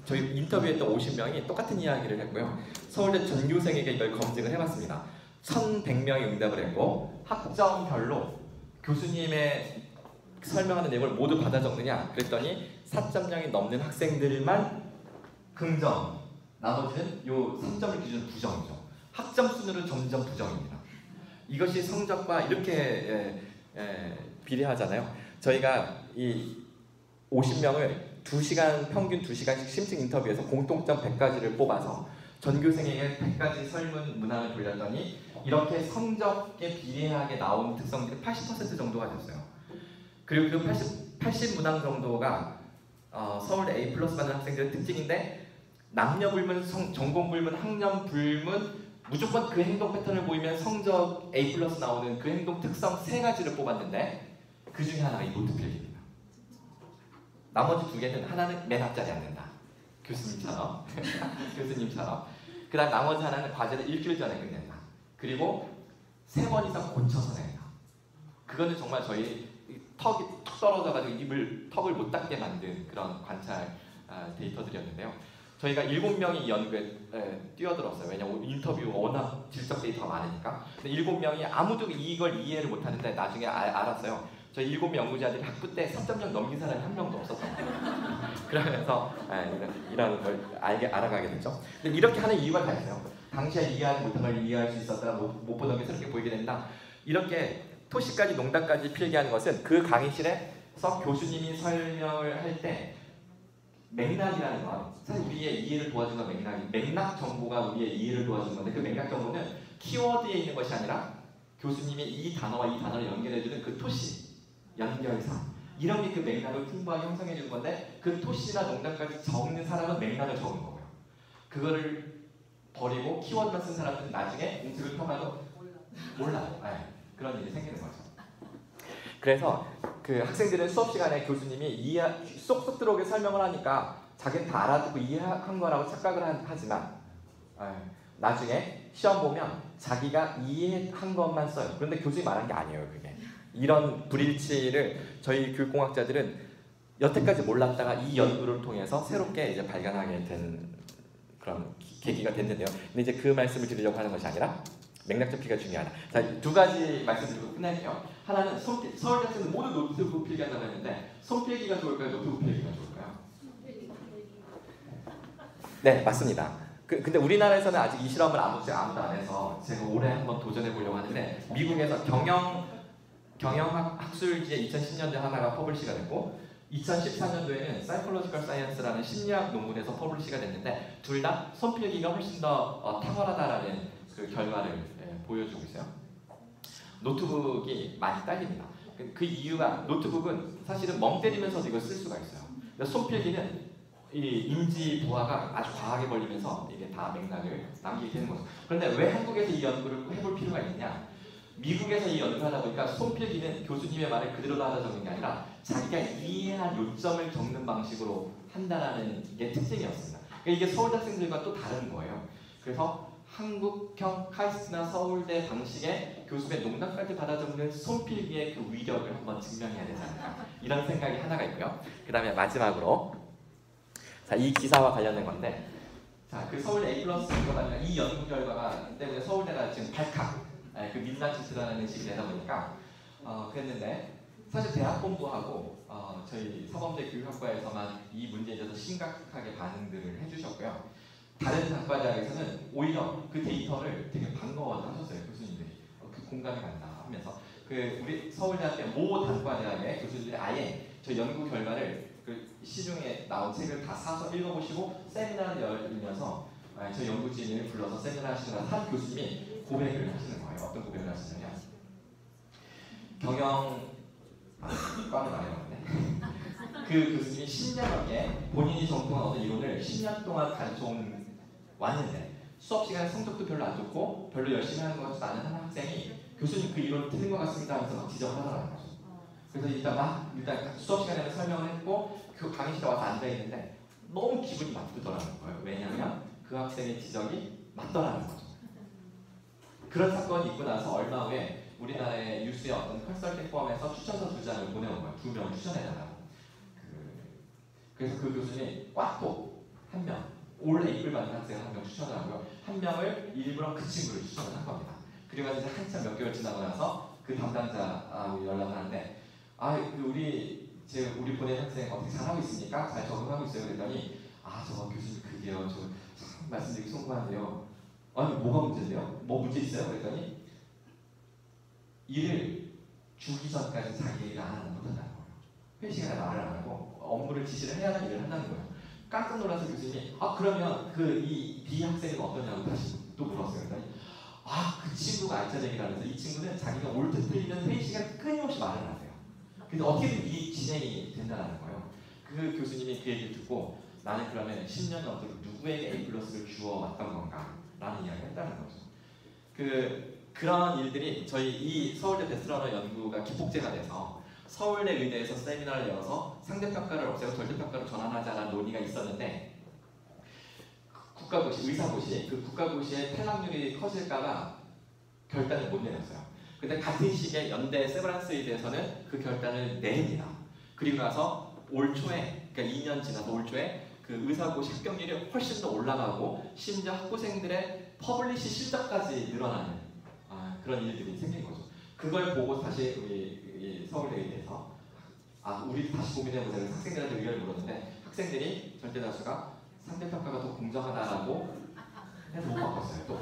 저희 인터뷰했던 50명이 똑같은 이야기를 했고요. 서울대 전교생에게 이걸 검증을 해봤습니다. 1,100명이 응답을 했고 학점별로 교수님의 설명하는 내용을 모두 받아 적느냐 그랬더니 4.0이 넘는 학생들만 긍정, 나머지는 요 3점을 기준으로 부정이죠. 학점 순으로 점점 부정입니다. 이것이 성적과 이렇게 비례하잖아요. 저희가 이 50명을 2시간, 평균 2시간씩 심층 인터뷰에서 공통점 100가지를 뽑아서 전교생에게 100가지 설문 문항을 돌렸더니 이렇게 성적에 비례하게 나온 특성들이 80% 정도가 됐어요. 그리고 그 80 문항 정도가 서울대 A+ 받는 학생들의 특징인데 남녀 불문, 전공 불문, 학년 불문 무조건 그 행동 패턴을 보이면 성적 A+ 나오는 그 행동 특성 3가지를 뽑았는데 그 중에 하나가 이 노트 필기입니다. 나머지 2개는 하나는 맨 앞자리 앉는다. 교수님처럼. 교수님처럼. 그 다음 나머지 하나는 과제를 일주일 전에 끝낸다. 그리고 3번 이상 고쳐서 낸다. 그거는 정말 저희 턱이 툭 떨어져가지고 턱을 못 닫게 만든 그런 관찰 데이터들이었는데요. 저희가 7명이 이 연구에 뛰어들었어요. 왜냐하면 인터뷰 워낙 질적 데이터가 많으니까. 근데 7명이 아무도 이걸 이해를 못하는데 나중에 알았어요. 저희 7명 연구자들이 학부 때 3.0 넘긴 사람이 한 명도 없었던 거예요. 그러면서 이런 걸 알아가게 됐죠. 근데 이렇게 하는 이유가 다 있어요. 당시에 이해하지 못한 걸 이해할 수 있었다가 못 보던 게 새롭게 보이게 된다. 이렇게 토시까지 농담까지 필기하는 것은 그 강의실에서 교수님이 설명을 할 때 맥락이라는 건 사실 우리의 이해를 도와주는 맥락 정보가 우리의 이해를 도와주는 건데 그 맥락 정보는 키워드에 있는 것이 아니라 교수님이 이 단어와 이 단어를 연결해주는 그 토시, 연결사 이런 게 그 맥락을 풍부하게 형성해 주는 건데 그 토시나 농담까지 적는 사람은 맥락을 적은 거고요. 그거를 버리고 키워드만 쓴 사람은 나중에 공식을 펴가도 몰라요. 네, 그런 일이 생기는 거죠. 그래서 그 학생들은 수업 시간에 교수님이 쏙쏙 들어오게 설명을 하니까 자기는 다 알아듣고 이해한 거라고 착각을 하지만 나중에 시험 보면 자기가 이해한 것만 써요. 그런데 교수님이 말한 게 아니에요. 그게 이런 불일치를 저희 교육공학자들은 여태까지 몰랐다가 이 연구를 통해서 새롭게 이제 발견하게 된 그런 계기가 됐는데요. 근데 이제 그 말씀을 드리려고 하는 것이 아니라 맥락 잡기가 중요하다. 자, 두 가지 말씀드리고 끝낼게요. 하나는 서울대 학생들 모두 노트북 필기한다고 했는데 손필기가 좋을까요? 노트북 필기가 좋을까요? 네, 맞습니다. 근데 우리나라에서는 아직 이 실험을 아무도 안 해서 제가 올해 한번 도전해 보려고 하는데 미국에서 경영학 학술지에 2010년도에 하나가 퍼블리시가 됐고 2014년도에는 Psychological Science라는 심리학 논문에서 퍼블리시가 됐는데 둘 다 손필기가 훨씬 더 탁월하다라는 그 결과를 보여주고 있어요. 노트북이 많이 딸립니다. 그 이유가 노트북은 사실은 멍 때리면서도 이걸 쓸 수가 있어요. 손필기는 이 인지 부하가 아주 과하게 걸리면서 이게 다 맥락을 남기게 되는 거죠. 그런데 왜 한국에서 이 연구를 해볼 필요가 있느냐? 미국에서 이 연구를 하다 보니까 손필기는 교수님의 말을 그대로 하다 적는 게 아니라 자기가 이해한 요점을 적는 방식으로 한다는 게 특징이었습니다. 그러니까 이게 서울대 학생들과 또 다른 거예요. 그래서 한국형 카이스트나 서울대 방식의 교수의 농담까지 받아 적는 손필기의 그 위력을 한번 증명해야 되지 않을까 이런 생각이 하나가 있고요. 그 다음에 마지막으로 자, 이 기사와 관련된 건데 자, 그 서울대 A+, 이 연구 결과가 때문에 서울대가 지금 발칵 그 민낯짓을 식이 되다 보니까 그랬는데 사실 대학 본부하고 저희 서범대 교육학과에서만 이 문제에 대해서 심각하게 반응들을 해주셨고요. 다른 단과대학에서는 오히려 그 데이터를 되게 반가워서 하셨어요. 교수님들이 그 공감이 간다 하면서 그 우리 서울대학교 모 단과대학의 교수들이 아예 저 연구 결과를 그 시중에 나온 책을 다 사서 읽어보시고 세미나를 열면서 저 연구진을 불러서 세미나 하시는 한 교수님이 고백을 하시는 거예요. 어떤 고백을 하시냐면 과를 말해봤네. 그 교수님이 10년 넘게 본인이 정통한 어떤 이론을 10년 동안 가르쳐 왔는데 수업 시간에 성적도 별로 안 좋고 별로 열심히 하는 것 같지도 않은 한 학생이 교수님 그 이론 틀린 것 같습니다 하면서 막 지적을 하더라는 거죠. 그래서 일단 수업 시간에는 설명을 했고 그 강의실에 와서 앉아있는데 너무 기분이 나쁘더라는 거예요. 왜냐하면 그 학생의 지적이 맞더라는 거죠. 그런 사건이 있고 나서 얼마 후에 우리나라의 뉴스의 어떤 컨설팅 포함해서 추천서 2장을 보내온 거예요. 2명을 추천해달라고. 그래서 그 교수님이 꽉꼭 한 명, 올 에이플 받은 학생 한 명 추천을 하고요. 한 명을 일부러 그 친구를 추천을 한 겁니다. 그리고 이제 한참 몇 개월 지나고 나서 그 담당자하고 연락을 하는데 우리 보낸 학생 어떻게 잘하고 있습니까? 잘 적응하고 있어요. 그랬더니 저 교수님 그게요. 저 참 말씀드리기 송구한데요. 아니 뭐가 문제인데요? 뭐 문제 있어요? 그랬더니 일을 주기 전까지 자기 얘기를 안 한다는 거예요. 회의 시간에 말을 안 하고 업무를 지시를 해야 하는 일을 한다는 거예요. 깜짝 놀라서 교수님이 그러면 이 B 학생은 어떠냐고 다시 또 물었어요. 그랬더니 그 친구가 알짜 얘기라면서 이 친구는 자기가 옳든 틀리든 회의 시간에 끊임없이 말을 하세요. 근데 어떻게든 이 진행이 된다는 거예요. 그 교수님이 그 얘기를 듣고 나는 그러면 10년 넘도록 누구에게 A+를 주어왔던 건가 라는 이야기를 했다는 거죠. 그런 일들이 저희 이 서울대 베스트러너 연구가 기폭제가 돼서 서울대 의대에서 세미나를 열어서 상대평가를 없애고 절대평가로 전환하자는 논의가 있었는데 국가고시, 의사고시, 그 국가고시의 탈락률이 커질까봐 결단을 못 내렸어요. 근데 같은 시기에 연대 세브란스 의대에서는 그 결단을 냅니다. 그리고 나서 올 초에, 그러니까 2년 지나서 올 초에 그 의사고시 합격률이 훨씬 더 올라가고 심지어 학부생들의 퍼블리시 실적까지 늘어나는 그런 일들이 생긴 거죠. 그걸 보고 다시 우리 서울대 의대에서 우리 다시 고민해보자. 학생들한테 의견을 물었는데 학생들이 절대 다수가 상대평가가 더 공정하다라고 해서 못 바꿨어요. 또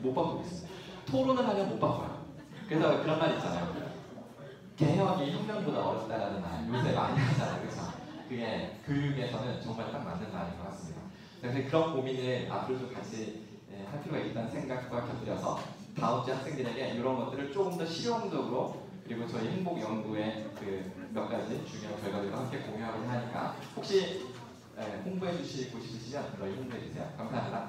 못 바꾸고 있습니다. 토론을 하면 못 바꿔요. 그래서 그런 말 있잖아요. 개혁이 혁명보다 어렵다라는 말 요새 많이 하잖아요. 그래서 그게 교육에서는 정말 딱 맞는 말인 것 같습니다. 그래서 그런 고민을 앞으로도 같이 할 필요가 있다는 생각과 곁들여서 다음 주 학생들에게 이런 것들을 조금 더 실용적으로 그리고 저희 행복 연구의 그 몇 가지 중요한 결과들과 함께 공유하고 하니까 혹시 홍보해 주시고 싶으시면 저희 홍보해 주세요. 감사합니다.